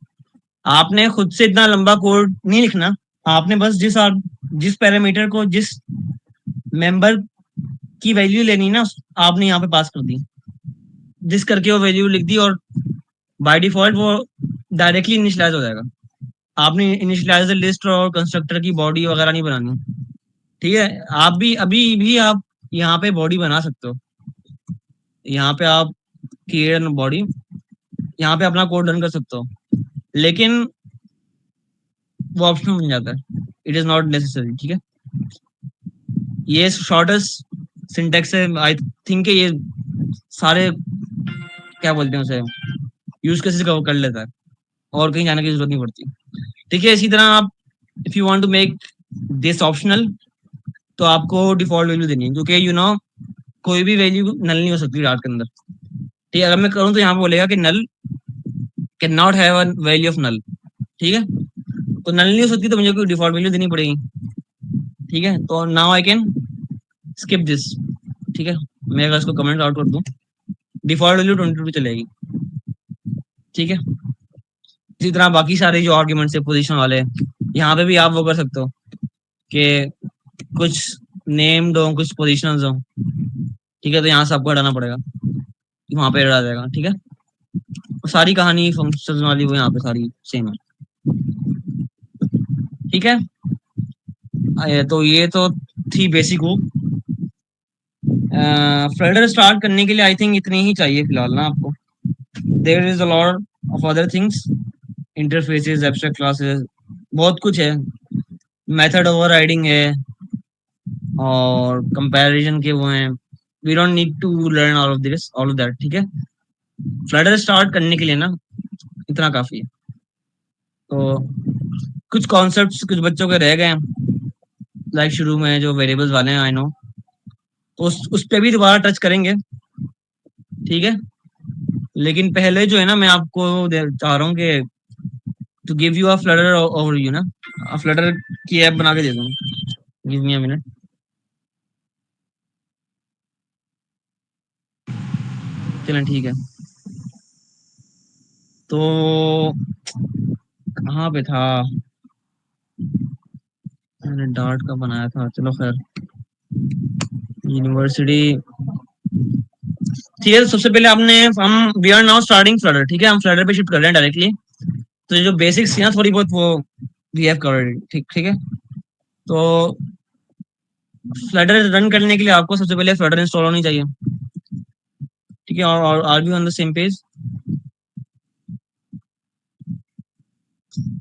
Speaker 1: आपने खुद से इतना लंबा कोड नहीं लिखना, आपने बस जिस पैरामीटर को, जिस मेंबर की वैल्यू लेनी ना, आपने यहाँ पे पास कर दी, जिस करके वो वैल्यू लिख दी, और बाय डिफॉल्ट वो डायरेक्टली इनिशियलाइज हो जाएगा। आपने इनिशियलाइज लिस्ट और कंस्ट्रक्टर की बॉडी वगैरह नहीं बनानी। ठीक है, आप भी अभी भी आप यहाँ पे बॉडी बना सकते हो, यहाँ पे आप क्रिएट बॉडी, यहाँ पे अपना कोड रन कर सकते हो, लेकिन वो ऑप्शनल बन जाता है, इट इज नॉट नेसेसरी। ठीक है, ये शॉर्टेस्ट सिंटेक्स है, आई थिंक ये सारे क्या बोलते हैं उसे, यूज केसेस कवर कर लेता है और कहीं जाने की जरूरत नहीं पड़ती। ठीक है, इसी तरह आप if you want to make this optional, तो आपको डिफॉल्ट वैल्यू देनी है, क्योंकि यू नो कोई भी वैल्यू नल नहीं हो सकती डार्ट के अंदर। ठीक है, अगर मैं करूँ तो यहाँ पे बोलेगा कि null can not have a value of null. ठीक है, तो नल नहीं हो सकती, तो मुझे कोई डिफॉल्ट वैल्यू देनी पड़ेगी। ठीक है, तो now I can skip this. ठीक है, मैं अगर इसको कमेंट आउट कर दूं, डिफॉल्ट वैल्यू 22 चलेगी। ठीक है, इसी तरह बाकी सारे जो आर्ग्यूमेंट्स है पोजीशन वाले, यहाँ पे भी आप वो कर सकते हो कि कुछ नेम्ड हो, कुछ पोजिशन हो। ठीक है, तो यहाँ से आपको हटाना पड़ेगा, वहां पे हटा जाएगा। ठीक है, सारी कहानी फंक्शंस वाली वो यहाँ पे सारी सेम है। ठीक है, तो ये तो थी बेसिक हुक। फ्लडर स्टार्ट करने के लिए आई थिंक इतनी ही चाहिए फिलहाल ना आपको. There is a lot of other things, interfaces, abstract classes, बहुत कुछ है, मेथड ओवरराइडिंग है और कंपैरिजन के वो हैं. We don't need to learn all of that. ठीक है, फ्लडर स्टार्ट करने के लिए ना इतना काफी है. तो कुछ कॉन्सेप्ट्स कुछ बच्चों के रह गए हैं, लाइक शुरू में जो वेरिएबल्स वाले हैं, आई नो, तो उस पे भी दोबारा टच करेंगे. ठीक है, लेकिन पहले जो है ना मैं आपको चाह रहा हूँ कि to give you a Flutter overview ना, फ्लडर की ऐप बना के दे दूँ. Give me a minute. चलें ठीक है. तो कहाँ पे था, मैंने डार्ट का बनाया था. चलो खैर, यूनिवर्सिटी. ठीक है, सबसे पहले हम वी आर नाउ स्टार्टिंग फ्लडर. ठीक है, हम फ्लडर पे शिफ्ट कर रहे हैं डायरेक्टली. तो जो बेसिक्स थी ना थोड़ी बहुत, वो वी हैव कवर्ड. ठीक ठीक है. तो फ्लडर रन करने के लिए आपको सबसे पहले फ्लडर इंस्टॉल होनी चाहिए. ठीक है, और are we on the same page.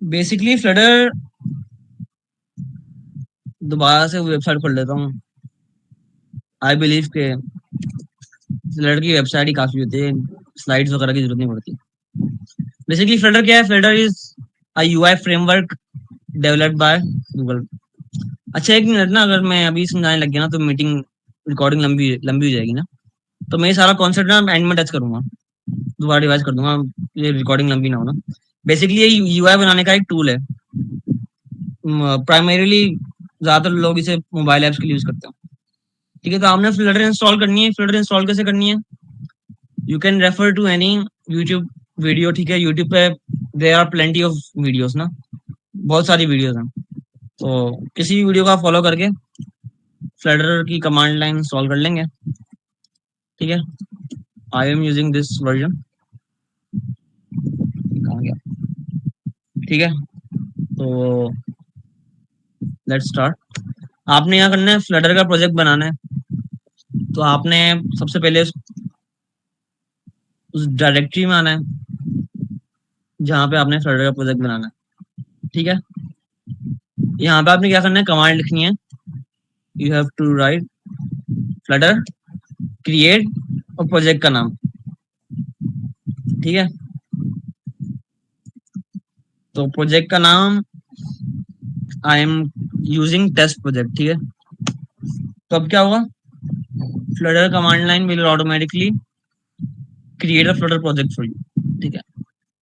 Speaker 1: Basically Flutter, दोबारा से वेबसाइट खोल लेता हूँ. आई बिलीव के फ्लडर की वेबसाइट ही काफी होती है, स्लाइड्स वगैरह की जरूरत नहीं पड़ती. बेसिकली फ्लडर क्या है, Flutter is a UI framework developed by Google. अच्छा एक मिनट ना, अगर मैं अभी समझाने लग गया ना तो मीटिंग रिकॉर्डिंग लंबी लंबी हो जाएगी ना. तो मैं ये सारा कॉन्सेप्ट ना एंड में टच करूंगा, दोबारा रिवाइज कर दूंगा, ये रिकॉर्डिंग लंबी ना हो ना. बेसिकली ये यूआई बनाने का एक टूल है. प्राइमरीली ज्यादातर लोग इसे मोबाइल ऐप्स के लिए यूज करते हैं. ठीक है, तो आपने फ्लडर इंस्टॉल करनी है. फ्लडर इंस्टॉल कैसे करनी है, you can refer to any YouTube video. ठीक है, यूट्यूब पे there are plenty of videos ना, बहुत सारी वीडियोस हैं. तो किसी भी वीडियो का फॉलो करके फ्लडर की कमांड लाइन इंस्टॉल कर लेंगे. ठीक है, I am using this version. कहाँ गया. ठीक है, तो लेट्स स्टार्ट. आपने यहाँ करना है, फ्लडर का प्रोजेक्ट बनाना है. तो आपने सबसे पहले उस डायरेक्टरी में आना है जहाँ पे आपने फ्लडर का प्रोजेक्ट बनाना है. ठीक है, यहाँ पे आपने क्या करना है, कमांड लिखनी है. You have to write Flutter create और प्रोजेक्ट का नाम. ठीक है, तो प्रोजेक्ट का नाम I am using test project. ठीक है, तो अब क्या होगा, Flutter command line will automatically create a Flutter project for you. ठीक है,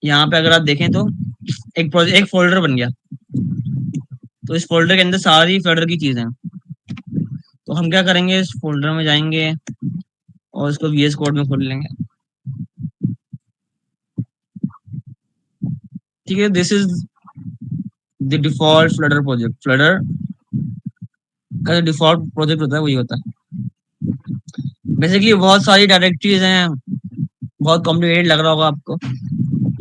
Speaker 1: यहाँ पे अगर आप देखें तो एक फोल्डर बन गया. तो इस फोल्डर के अंदर सारी फ्लडर की चीजें हैं. तो हम क्या करेंगे, इस फोल्डर में जाएंगे और इसको वीएस कोड में खोल लेंगे. ठीक है, this is the default Flutter project. Flutter का जो डिफॉल्ट प्रोजेक्ट होता है वही होता है. बेसिकली बहुत सारी डायरेक्टरीज हैं, बहुत कॉम्प्लिकेटेड लग रहा होगा आपको,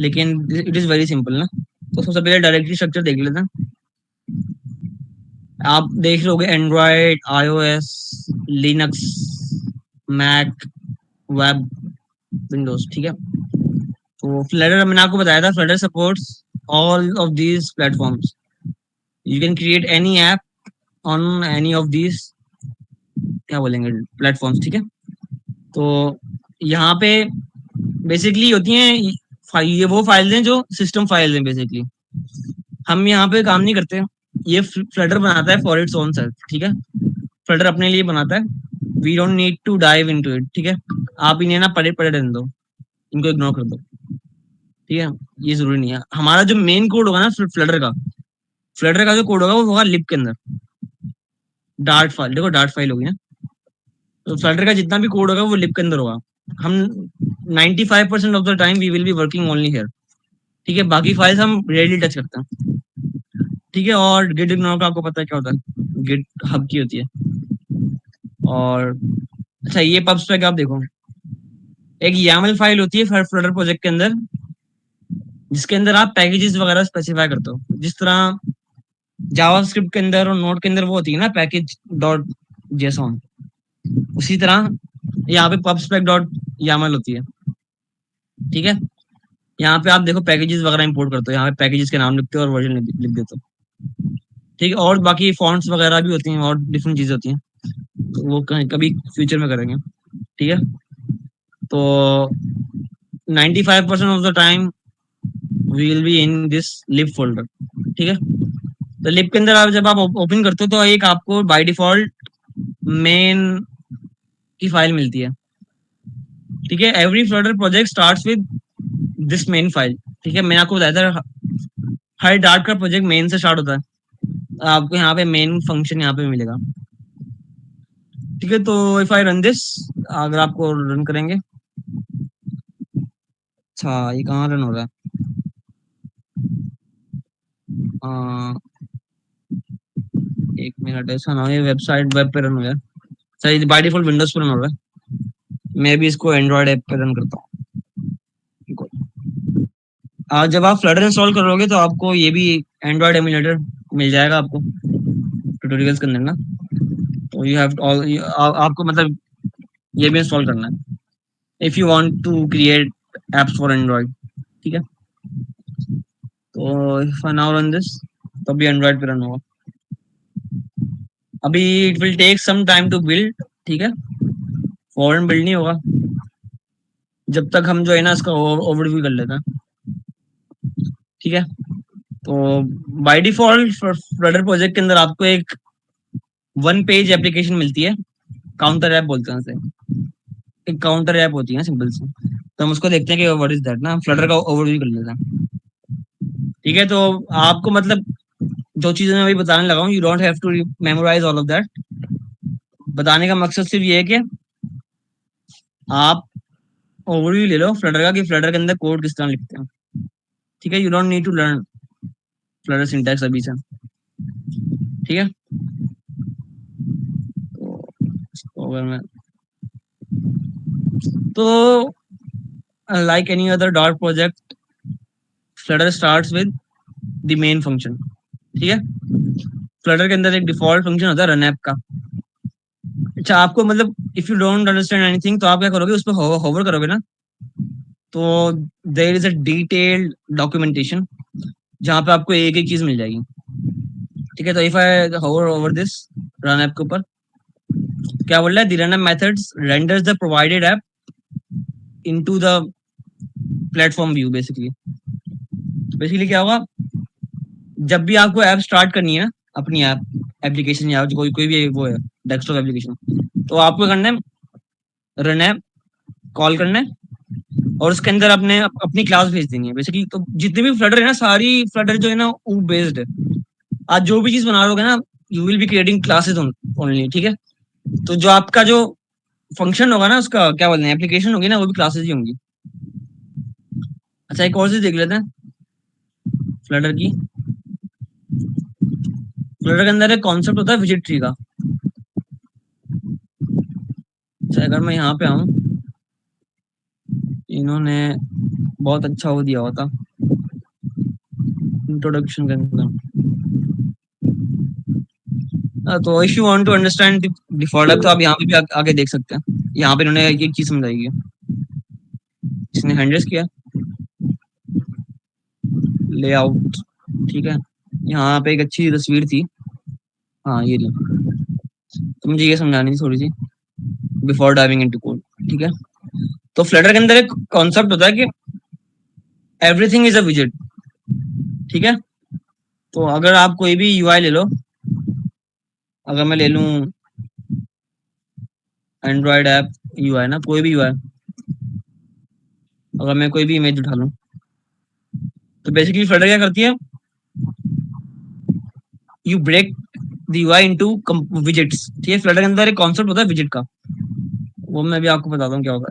Speaker 1: लेकिन इट इज वेरी सिंपल ना. तो सबसे पहले डायरेक्टरी स्ट्रक्चर देख लेते हैं. आप देख लोगे Android, iOS, Linux, Mac, web, Windows. ठीक है, तो फ्लडर मैंने आपको बताया था, Flutter supports all of these platforms. You can create any app on any of these, क्या बोलेंगे, प्लेटफॉर्म्स. ठीक है, तो यहाँ पे बेसिकली होती हैं ये वो फाइल्स हैं जो सिस्टम फाइल्स हैं. बेसिकली हम यहाँ पे काम नहीं करते, ये फ्लडर बनाता है फॉर इट्स ओन सेल्फ. ठीक है, फ्लडर अपने लिए बनाता है. We don't need to dive into it. ठीक है, आप इन्हें ना पढ़े पढ़े रहने दो, इनको इग्नोर कर दो. ठीक है, ये जरूरी नहीं है. हमारा जो मेन कोड होगा ना फ्लडर का जो कोड होगा वो होगा लिब के अंदर. डार्ट फाइल, देखो डार्ट फाइल होगी ना, तो फ्लडर का जितना भी कोड होगा वो लिब के अंदर होगा. हम 95% of the time we will be working only here. ठीक है, बाकी फाइल्स हम रेयरली टच करते हैं. ठीक है, और गिट इग्नोर का आपको पता है क्या होता है, गिट हब की होती है. और अच्छा, ये पब्स पे आप देखो, एक YAML फाइल होती है फ्लडर प्रोजेक्ट के अंदर, जिसके अंदर आप पैकेजेस वगैरह स्पेसिफाई करते हो. जिस तरह जावास्क्रिप्ट के अंदर और नोड के अंदर वो होती है ना पैकेज डॉट जेसॉन, उसी तरह यहाँ पे pubspec डॉट YAML होती है, ठीक है। यहाँ पे आप देखो पैकेजेस वगैरह इंपोर्ट करते हो, यहाँ पे पैकेजेस के नाम लिखते हो और वर्जन लिख देते हो, ठीक है। और बाकी फॉन्ट्स वगैरह भी होती हैं और डिफरेंट चीजें होती हैं, तो वो कभी फ्यूचर में करेंगे, ठीक है। तो 95% of the time we will be in this lib folder, ठीक है। तो लिब के अंदर आप जब आप ओपन करते हो तो एक आपको बाय डिफॉल्ट मेन की फाइल मिलती है, ठीक है। Every Flutter project starts with this main file, ठीक है। मैंने आपको बताया था हर डार्ट का प्रोजेक्ट मेन से स्टार्ट होता है, आपको यहाँ पे मेन फंक्शन यहाँ पे मिलेगा, ठीक है। तो इफ आई रन दिस, अगर आपको रन करेंगे, अच्छा ये कहाँ रन हो रहा है, एक मिनट, ऐसा ना हो ये वेबसाइट वेब पे रन हो जाए। सही, बाय डिफॉल्ट विंडोज पे रन हो रहा है, मैं भी इसको एंड्रॉइड ऐप पे रन करता हूँ। जब आप फ्लटर इंस्टॉल करोगे तो आपको ये भी एंड्रॉइड एमुलेटर मिल जाएगा आपको ट्यूटोरियल्स के अंदर ना, तो यू हैव आपको मतलब ये भी इंस्टॉल करना है if you want to create apps for Android, ठीक है। तो if I now run this, तब भी एंड्रॉइड पे रन होगा। अभी it will take some time to build, ठीक है, फॉरन बिल्ड नहीं होगा जब तक हम जो है ना इसका ओवरव्यू कर लेते हैं, ठीक है। तो बाय डिफॉल्ट फ्लटर प्रोजेक्ट के अंदर आपको एक वन पेज एप्लीकेशन मिलती है, काउंटर ऐप बोलते हैं उसे, एक काउंटर ऐप होती है सिंपल सी। तो हम उसको देखते हैं कि व्हाट इज दैट ना, फ्लटर का ओवरव्यू कर लेते हैं, ठीक है। तो आपको मतलब जो चीजें मैं अभी बताने लगा हूँ, you don't have to memorise all of that. बताने का मकसद सिर्फ ये है कि आप ओवरव्यू ले लो फ्लटर का, कि फ्लटर के अंदर कोड किस तरह लिखते हैं, ठीक है। You don't need to learn Flutter syntax अभी से, ठीक है। तो अगर मैं तो लाइक एनी अदर डॉट project, Flutter starts with the main function, ठीक है। फ्लटर के अंदर एक डिफॉल्ट फंक्शन होता है रन ऐप का। अच्छा आपको मतलब if you don't understand anything तो आप क्या करोगे, उस पर होवर करोगे ना, तो there is a detailed documentation जहाँ पे आपको एक एक चीज मिल जाएगी, ठीक है। तो if I hover over this run app के ऊपर, क्या बोल रहा है, the run app methods renders the provided app into the platform view. Basically क्या होगा, जब भी आपको ऐप स्टार्ट करनी है अपनी ऐप एप्लीकेशन या कोई भी वो है डेस्कटॉप एप्लीकेशन, तो आपको करना है रन ऐप कॉल करना है और उसके अंदर अपनी क्लास भेज देनी है बेसिकली। तो जितनी भी फ्लटर है ना, सारी फ्लटर जो है ना वो बेस्ड है, आज जो भी चीज बना रहे ना, you will be creating classes only, ठीक है। तो जो आपका जो फंक्शन होगा ना, उसका क्या बोलते हैं एप्लीकेशन होगी ना, वो भी क्लासेस ही होंगी। अच्छा एक और चीज देख लेते हैं फ्लटर की। फ्लटर के अंदर एक कॉन्सेप्ट होता है विजिट ट्री का। अच्छा अगर मैं यहाँ पे आऊँ, इन्होंने बहुत अच्छा वो दिया होता इंट्रोडक्शन के अंदर। तो if you want to understand default app, तो आप यहाँ पे भी आगे देख सकते हैं, यहाँ पे इन्होंने एक चीज समझाई है, इसने हैंडल्स किया लेआउट, ठीक है। यहाँ पे एक अच्छी तस्वीर थी, हाँ ये ली, तो मुझे ये समझानी थी थोड़ी see before diving into code, ठीक है। तो फ्लटर के अंदर एक कॉन्सेप्ट होता है कि एवरीथिंग इज अ विजेट, ठीक है। तो अगर आप कोई भी यूआई ले लो, अगर मैं ले लूं एंड्रॉइड ऐप यूआई ना, कोई भी यूआई, अगर मैं कोई भी इमेज उठा लूं, तो बेसिकली फ्लटर क्या करती है, you break the UI into widgets, ठीक है। फ्लटर के अंदर एक कॉन्सेप्ट होता है विजेट का, वो मैं भी आपको बताता हूँ क्या होगा।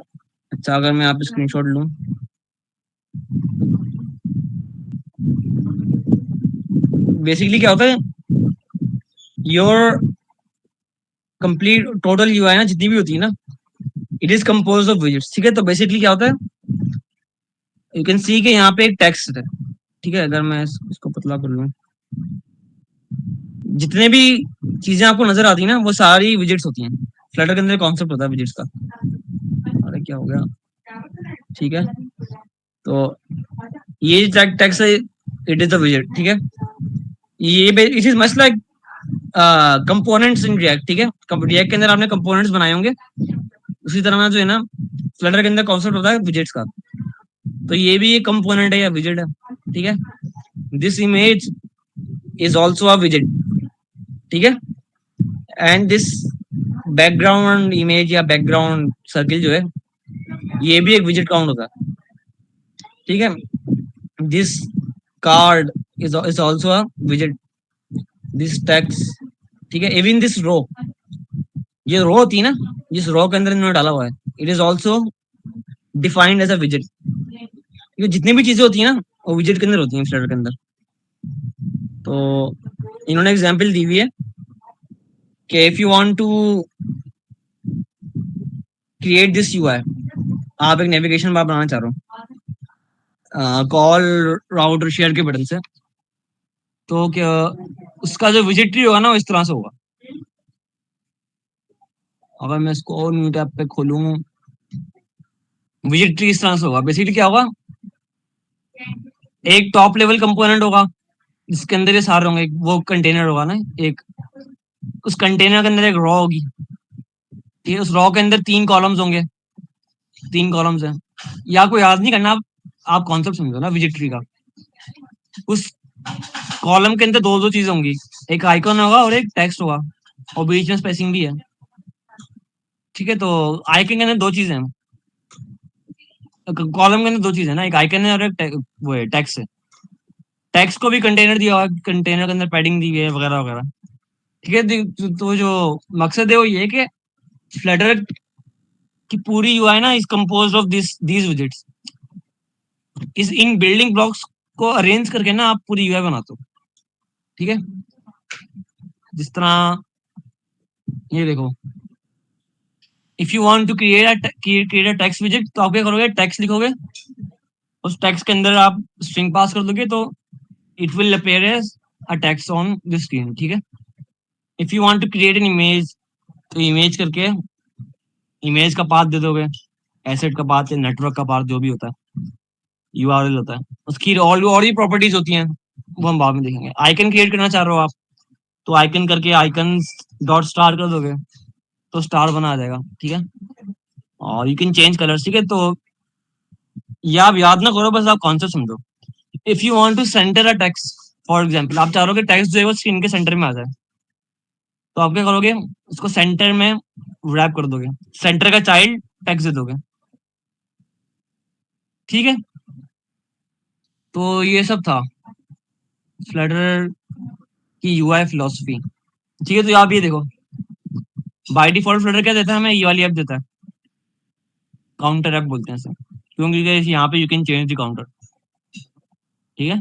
Speaker 1: अच्छा अगर मैं आप स्क्रीनशॉट लूं, बेसिकली क्या होता है, योर कंप्लीट टोटल यूआई ना जितनी भी होती है ना, it is compose of widgets, ठीक है। तो बेसिकली क्या होता है, यू कैन सी के यहाँ पे एक टेक्स्ट है, ठीक है। अगर मैं इसको पतला कर लूं, जितने भी चीजें आपको नजर आती है ना, वो सारी विजेट्स होती हैं, फ्लटर के अंदर कॉन्सेप्ट होता है विजेट्स का। अरे क्या हो गया, ठीक है। तो ये टेक्स्ट है, इट इज द विजेट, ठीक है। ये it is must like components in React, ठीक है। रिएक्ट के अंदर आपने कंपोनेंट्स बनाए होंगे, उसी तरह ना जो है ना फ्लटर के अंदर कॉन्सेप्ट होता है विजेट्स का। तो ये भी एक कंपोनेंट है या विजेट है, ठीक है। This image is also a विजेट, ठीक है। एंड दिस बैकग्राउंड इमेज या बैकग्राउंड सर्किल जो है ये भी एक विजेट काउंट होता है, ठीक है। This card is also a विजेट, दिस टेक्स्ट, ठीक है। इवन दिस रो, ये रो होती है ना जिस रो के अंदर इन्होंने डाला हुआ है, it is also defined as a विजेट। ये जितनी भी चीजें होती है ना वो विजेट के अंदर होती हैं फ्लटर के अंदर। तो इन्होंने एग्जांपल दी हुई है कि if you want to create this UI, आप एक नेविगेशन बार बनाना चाह रहे हो कॉल राउटर शेयर के बटन से, तो क्या उसका जो विजेट ट्री होगा ना वो इस तरह से होगा। अगर मैं इसको और न्यू टैब पे खोलूं, विजेट ट्री इस तरह से होगा। बेसिकली क्या होगा, एक टॉप लेवल कंपोनेंट होगा जिसके अंदर ये सारे होंगे, वो कंटेनर होगा ना एक, उस कंटेनर के अंदर एक रॉ होगी, ठीक है। उस रॉ के अंदर 3 कॉलम्स होंगे, 3 कॉलम्स हैं। या आपको याद नहीं करना, आप कॉन्सेप्ट समझो ना विजेट ट्री का। उस कॉलम के अंदर दो चीजें होंगी, एक आइकन होगा और एक टेक्स्ट होगा, और बीच में स्पेसिंग भी है, ठीक है। तो आइकन के अंदर 2 चीजें हैं, कॉलम के अंदर 2 चीजें ना, एक आइकन है और एक वो है टेक्स्ट है। टेक्स्ट को भी कंटेनर दिया हुआ है, कंटेनर के अंदर पैडिंग दी हुई है वगैरह वगैरह, ठीक है। तो जो मकसद है वो ये है कि फ्लटर की पूरी यूआई ना is composed of these widgets. इस इन बिल्डिंग ब्लॉक्स को अरेंज करके ना आप पूरी यूआई बनाते हो, ठीक है। जिस तरह ये देखो, if you want to create a text विजेट, तो आप क्या करोगे, टेक्स्ट लिखोगे, उस टेक्स्ट के अंदर आप स्ट्रिंग पास कर दोगे, तो it will appear as a text on the screen, ठीक है। If you want to create an image, तो इमेज करके इमेज का पाथ दे दोगे, एसेट का पाथ या नेटवर्क का पाथ जो भी होता है, यूआरएल होता है, उसकी और भी प्रॉपर्टीज होती हैं, वो हम बाद में देखेंगे। आइकन क्रिएट करना चाह रहे हो आप, तो आइकन करके आइकन डॉट स्टार कर दोगे तो स्टार बना आ जाएगा, ठीक है। और यू कैन चेंज कलर्स, ठीक है। तो ये आप याद ना करो, बस आप कॉन्सेप्ट समझो। If you want to center a text, for example आप चाह रहे हो कि टेक्स्ट जो है वो स्क्रीन के सेंटर में आ जाए, तो आप क्या करोगे, उसको सेंटर में रैप कर दोगे, सेंटर का चाइल्ड टेक्स्ट दे दोगे, ठीक है। तो ये सब था फ्लटर की यूआई फिलोसफी, ठीक है। तो आप ये देखो, बाय डिफॉल्ट फ्लटर क्या देता है हमें, ये वाली ऐप देता है, काउंटर ऐप बोलते हैं इसे, क्योंकि यहाँ पे you can change the counter, ठीक है।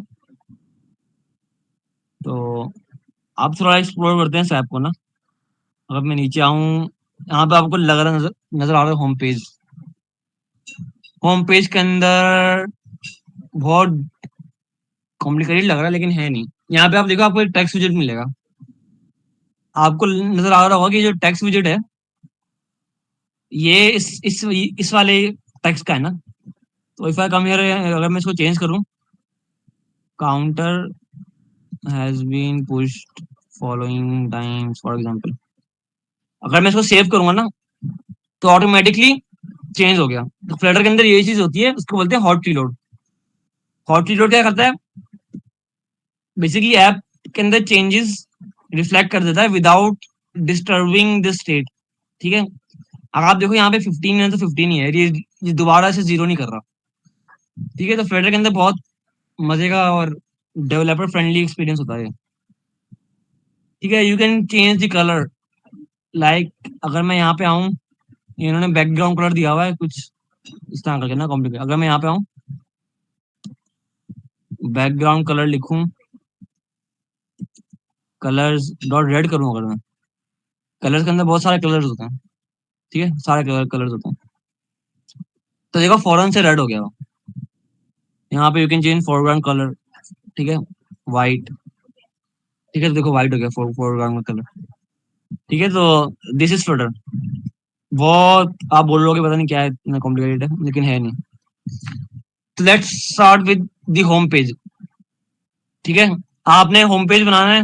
Speaker 1: तो आप थोड़ा एक्सप्लोर करते हैं इस ऐप को ना। अगर मैं नीचे आऊं, यहाँ पे आपको लग रहा नजर आ रहा है होम पेज। होम पेज के अंदर बहुत कॉम्प्लिकेटेड लग रहा है, लेकिन है नहीं। यहाँ पे आप देखो, आपको एक टेक्स्ट विजेट मिलेगा, आपको नजर आ रहा होगा कि जो टेक्स्ट विजेट है ये इस वाले टेक्स्ट का है ना। तो इफ आई कम हियर, अगर मैं इसको चेंज करूं, counter has been pushed following times for example, अगर मैं इसको सेव करूंगा ना, तो ऑटोमेटिकली चेंज हो गया। तो फ्लटर के अंदर ये चीज होती है, उसको बोलते हैं हॉट रीलोड। हॉट रीलोड क्या करता है, बेसिकली ऐप के अंदर चेंजेस रिफ्लेक्ट कर देता है विदाउट डिस्टर्बिंग द स्टेट, ठीक है। अगर आप देखो यहाँ पे 15 है तो 15 ही है, ये दोबारा से 0 नहीं कर रहा, ठीक है। तो फ्लटर के अंदर बहुत मजे का और डेवलपर फ्रेंडली एक्सपीरियंस होता है, ठीक है। You can change the colour, like अगर मैं यहाँ पे आऊँ, इन्होंने बैकग्राउंड कलर दिया हुआ है कुछ इस तरह करके ना कॉम्प्लिकेट। अगर मैं यहाँ पे आऊँ, बैकग्राउंड कलर लिखूं, कलर्स डॉट रेड करूं, अगर मैं कलर्स के अंदर बहुत सारे कलर्स होते हैं, ठीक है, सारे कलर्स होते हैं। तो देखो फौरन से रेड हो गया वो। यहाँ पे you can change foreground colour, ठीक है, व्हाइट, ठीक है। तो देखो व्हाइट हो गया फोरग्राउंड का कलर, ठीक है, तो दिस इज फ्लटर। बहुत आप बोल रहे हो कि पता नहीं क्या है, इतना कॉम्प्लिकेटेड है, लेकिन है नहीं। तो let's start with the home page. ठीक है, आपने होम पेज बनाना है।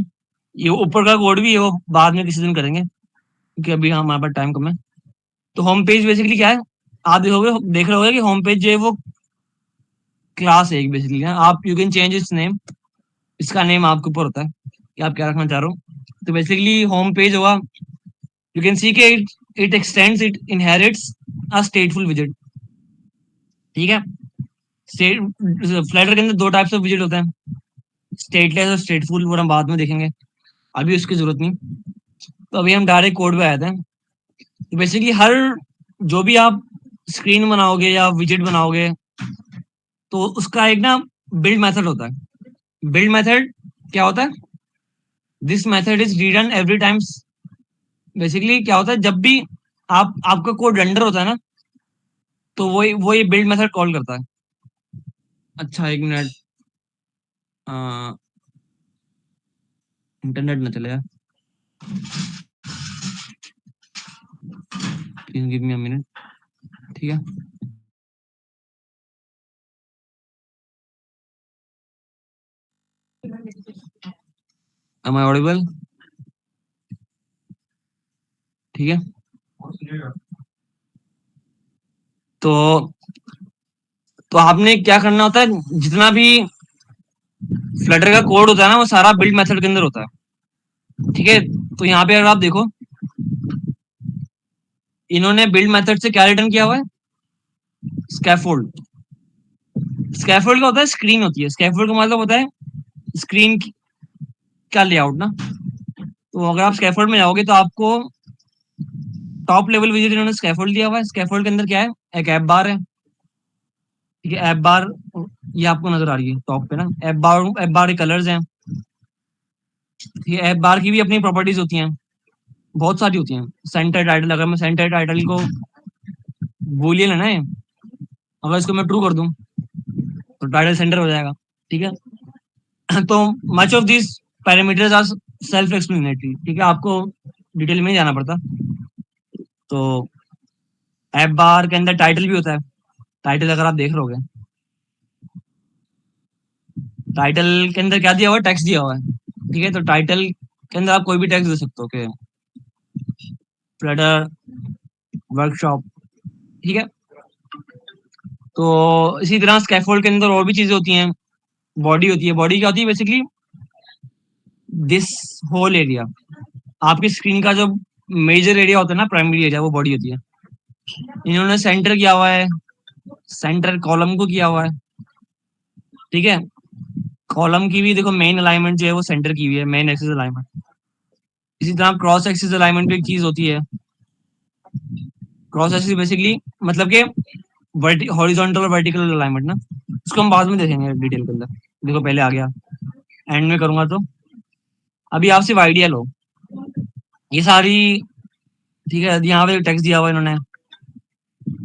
Speaker 1: ये ऊपर का कोड भी है, वो बाद में किसी दिन करेंगे, क्योंकि अभी हमारे पास टाइम कम है। तो होम पेज बेसिकली क्या है, आप देखोगे, देख रहे होगे कि होम पेज जो है वो क्लास है एक बेसिकली। आप you can change it's name, इसका नेम आपके ऊपर होता है कि आप क्या रखना चाह रहे हो। तो बेसिकली होम पेज होगा, यू कैन सी के it extends, it inherits a स्टेटफुल visit. ठीक है, स्टेट फ्लैटर के अंदर दो टाइप्स ऑफ विजिट होते हैं, स्टेटलेस और स्टेटफुल, वो हम बाद में देखेंगे, अभी उसकी जरूरत नहीं। तो अभी हम डायरेक्ट कोड पे आए थे। तो बेसिकली हर जो भी आप स्क्रीन बनाओगे या विजिट बनाओगे, तो उसका एक ना बिल्ड मेथड होता है। बिल्ड मेथड क्या होता है, this method is रीडन every times. Basically क्या होता है, जब भी आपका कोड रेंडर होता है ना, तो वो ये बिल्ड मेथड कॉल करता है। अच्छा, एक मिनट, इंटरनेट ना चले यार, please give me a minute. ठीक है, एम आई ऑडिबल? ठीक है, तो आपने क्या करना होता है, जितना भी फ्लटर का कोड होता है ना, वो सारा बिल्ड मेथड के अंदर होता है। ठीक है, तो यहाँ पे अगर आप देखो, इन्होंने बिल्ड मेथड से क्या रिटर्न किया हुआ है, स्कैफोल्ड। स्कैफोल्ड क्या होता है, स्क्रीन होती है। स्कैफोल्ड का मतलब होता है स्क्रीन का लेआउट ना। तो अगर आप स्कैफोल्ड में जाओगे तो आपको टॉप लेवल विजिट इन्होंने स्कैफोल्ड दिया हुआ है। स्कैफोल्ड के अंदर क्या है, एक ऐप बार है। ठीक है, ऐप बार ये आपको नजर आ रही है टॉप पे ना, ऐप बार के कलर्स हैं। ठीक है, ऐप बार की भी अपनी प्रॉपर्टीज होती हैं, बहुत सारी होती हैं। सेंटर टाइटल, अगर मैं सेंटर टाइटल को बूलियन है ना ये, अगर इसको मैं ट्रू कर दूं तो टाइटल सेंटर हो जाएगा। ठीक है, तो much of this parameters are self explanatory. ठीक है, आपको डिटेल में नहीं जाना पड़ता। तो ऐप बार के अंदर टाइटल भी होता है। टाइटल अगर आप देख रहे होगे, टाइटल के अंदर क्या दिया हुआ है, टेक्स्ट दिया हुआ है। ठीक है, तो टाइटल के अंदर आप कोई भी टेक्स्ट दे सकते हो कि फ्लटर वर्कशॉप। ठीक है, तो इसी तरह स्कैफोल्ड के अंदर और भी चीजें होती हैं। बॉडी होती है। बॉडी क्या होती है, बेसिकली दिस होल एरिया, आपकी स्क्रीन का जो मेजर एरिया होता है ना, प्राइमरी एरिया, वो बॉडी होती है। इन्होंने सेंटर किया हुआ है, सेंटर कॉलम को किया हुआ है। ठीक है, कॉलम की भी देखो मेन अलाइनमेंट जो है वो सेंटर की हुई है, मेन एक्सिस अलाइनमेंट। इसी तरह क्रॉस एक्सिस अलाइनमेंट भी एक चीज होती है। क्रॉस एक्सिस बेसिकली मतलब कि हॉरिजॉन्टल और वर्टिकल अलाइनमेंट ना, इसको हम बाद में देखेंगे डिटेल के अंदर। देखो पहले आ गया, एंड में करूंगा। तो अभी आप सिर्फ आइडिया लो, ये सारी। ठीक है, यहाँ पे टेक्स्ट दिया हुआ है इन्होंने,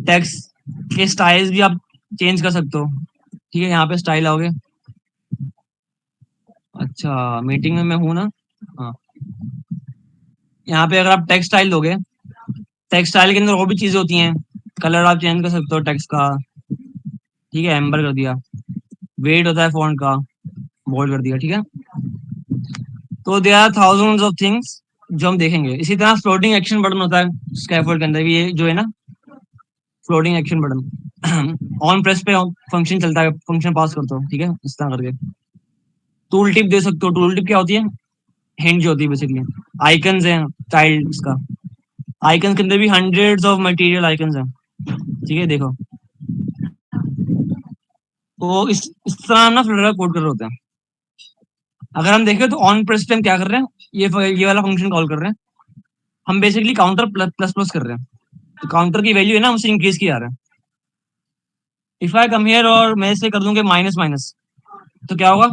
Speaker 1: टेक्स्ट के स्टाइल्स भी आप चेंज कर सकते हो। ठीक है, यहाँ पे स्टाइल आओगे। अच्छा, मीटिंग में मैं हूँ ना, हाँ। यहाँ पे अगर आप टेक्स्ट स्टाइल दोगे, टेक्स्ट स्टाइल के अंदर और भी चीजें होती हैं। कलर आप चेंज कर सकते हो टेक्स्ट का। ठीक है, एम्बर कर दिया। वेट होता है फॉन्ट का, बोल्ड कर दिया। ठीक है, तो they are thousands of things जो हम देखेंगे। इसी तरह फ्लोटिंग एक्शन बटन होता है स्कैफोल्ड के अंदर भी, ये जो है ना floating action button. On press पे फंक्शन चलता है, फंक्शन पास करते हो। ठीक है, इस तरह करके टूल टिप दे सकते हो। टूल टिप क्या होती है, हिंज होती है बेसिकली। आइकन्स हैं चाइल्ड इसका, आइकन्स के अंदर भी हंड्रेड्स ऑफ मटेरियल आइकन्स हैं। ठीक है, देखो, तो इस तरह हम ना फ्लटर कोड कर रहे होते हैं। अगर हम देखें तो ऑन प्रेस पे हम क्या कर रहे हैं, ये वाला फंक्शन कॉल कर रहे हैं। हम बेसिकली काउंटर प्लस प्लस कर रहे हैं, तो काउंटर की वैल्यू है ना हमसे इंक्रीज की जा रहा है। इफ आई कम हियर और मैं इसे कर दूंगे माइनस माइनस, तो क्या होगा,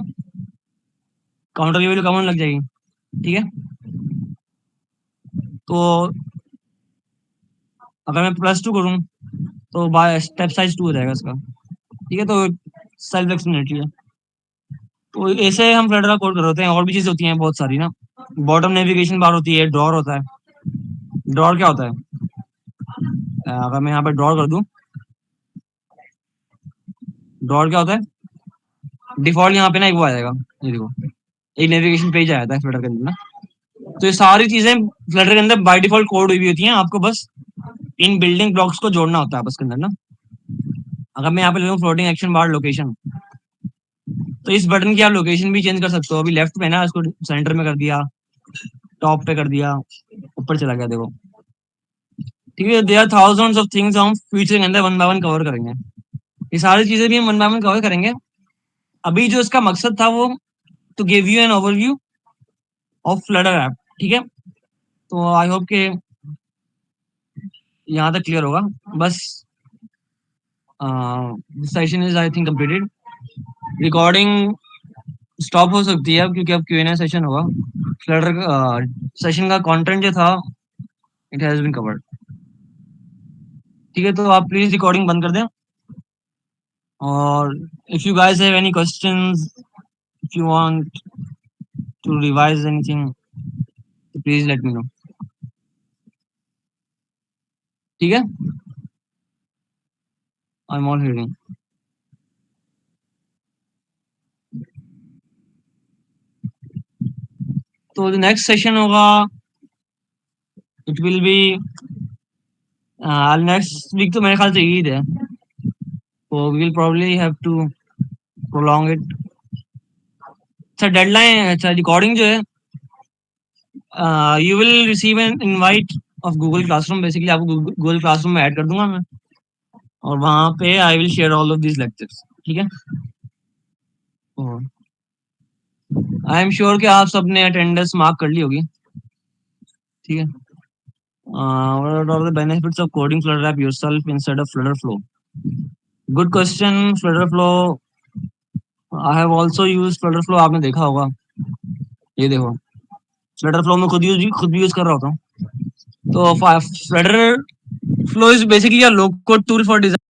Speaker 1: काउंटर की वैल्यू कम होने लग जाएगी। ठीक है, तो अगर मैं +2 करूं तो बाय स्टेप साइज 2 हो जाएगा इसका। ठीक है, तो सेल्फ एक्सप्लेनेटरी है। तो ऐसे हम फ्लटर का कोड कर होते हैं। और भी चीजें होती हैं बहुत सारी ना, बॉटम नेविगेशन बार होती है, ड्रॉर होता है। ड्रॉर क्या होता है? अगर मैं यहाँ पे ड्रॉर कर दूं, ड्रॉर क्या होता है? डिफॉल्ट यहाँ पे ना एक वो आ जाएगा, ये देखो एक नेविगेशन पेज आया था फ्लटर के अंदर ना। तो ये सारी चीजें फ्लटर के अंदर बाय डिफॉल्ट कोड हुई होती हैं, आपको बस इन बिल्डिंग ब्लॉक्स को जोड़ना होता है आपस के अंदर ना। अगर मैं यहाँ पे ले लूँ फ्लोटिंग एक्शन बार लोकेशन, तो इस बटन की आप लोकेशन भी चेंज कर सकते हो। अभी लेफ्ट पे ना इसको सेंटर में कर दिया, टॉप पे कर दिया, ऊपर चला गया देखो। ठीक है, देयर थाउजेंड्स ऑफ थिंग्स हम फ्यूचर के अंदर वन बाय वन कवर करेंगे। ये सारी चीजें भी हम वन बाय वन कवर करेंगे। अभी जो इसका मकसद था वो to give you an overview of Flutter app. ठीक है, तो आई होप के यहाँ तक क्लियर होगा। बस session is I think completed. Recording stop हो सकती है अब, क्योंकि अब Q&A सेशन होगा। फ्लटर सेशन का कंटेंट जो था इट हैज बीन कवर्ड। ठीक है, तो आप प्लीज रिकॉर्डिंग बंद कर दें, और if you guys have any questions, if you want to revise anything, please let me know. ठीक है, आई एम ऑल हियरिंग। तो जो नेक्स्ट सेशन होगा it will be next week, तो मेरे ख्याल से ईद है, तो we will probably have to prolong it. अच्छा डेडलाइन, अच्छा रिकॉर्डिंग जो है, you will receive an invite of Google Classroom. Basically आपको गूगल क्लासरूम में ऐड कर दूंगा मैं, और वहां पे I will share all of these lectures. ठीक है, आई एम श्योर कि आप सबने अटेंडेंस मार्क कर ली होगी। ठीक है, what are the benefits of coding Flutter app yourself instead of Flutter Flow? Good question. Flutter Flow, I have also used Flutter Flow, आपने देखा होगा, ये देखो Flutter Flow में खुद भी यूज कर रहा होता हूँ। तो Flutter Flow is basically a low code tool for design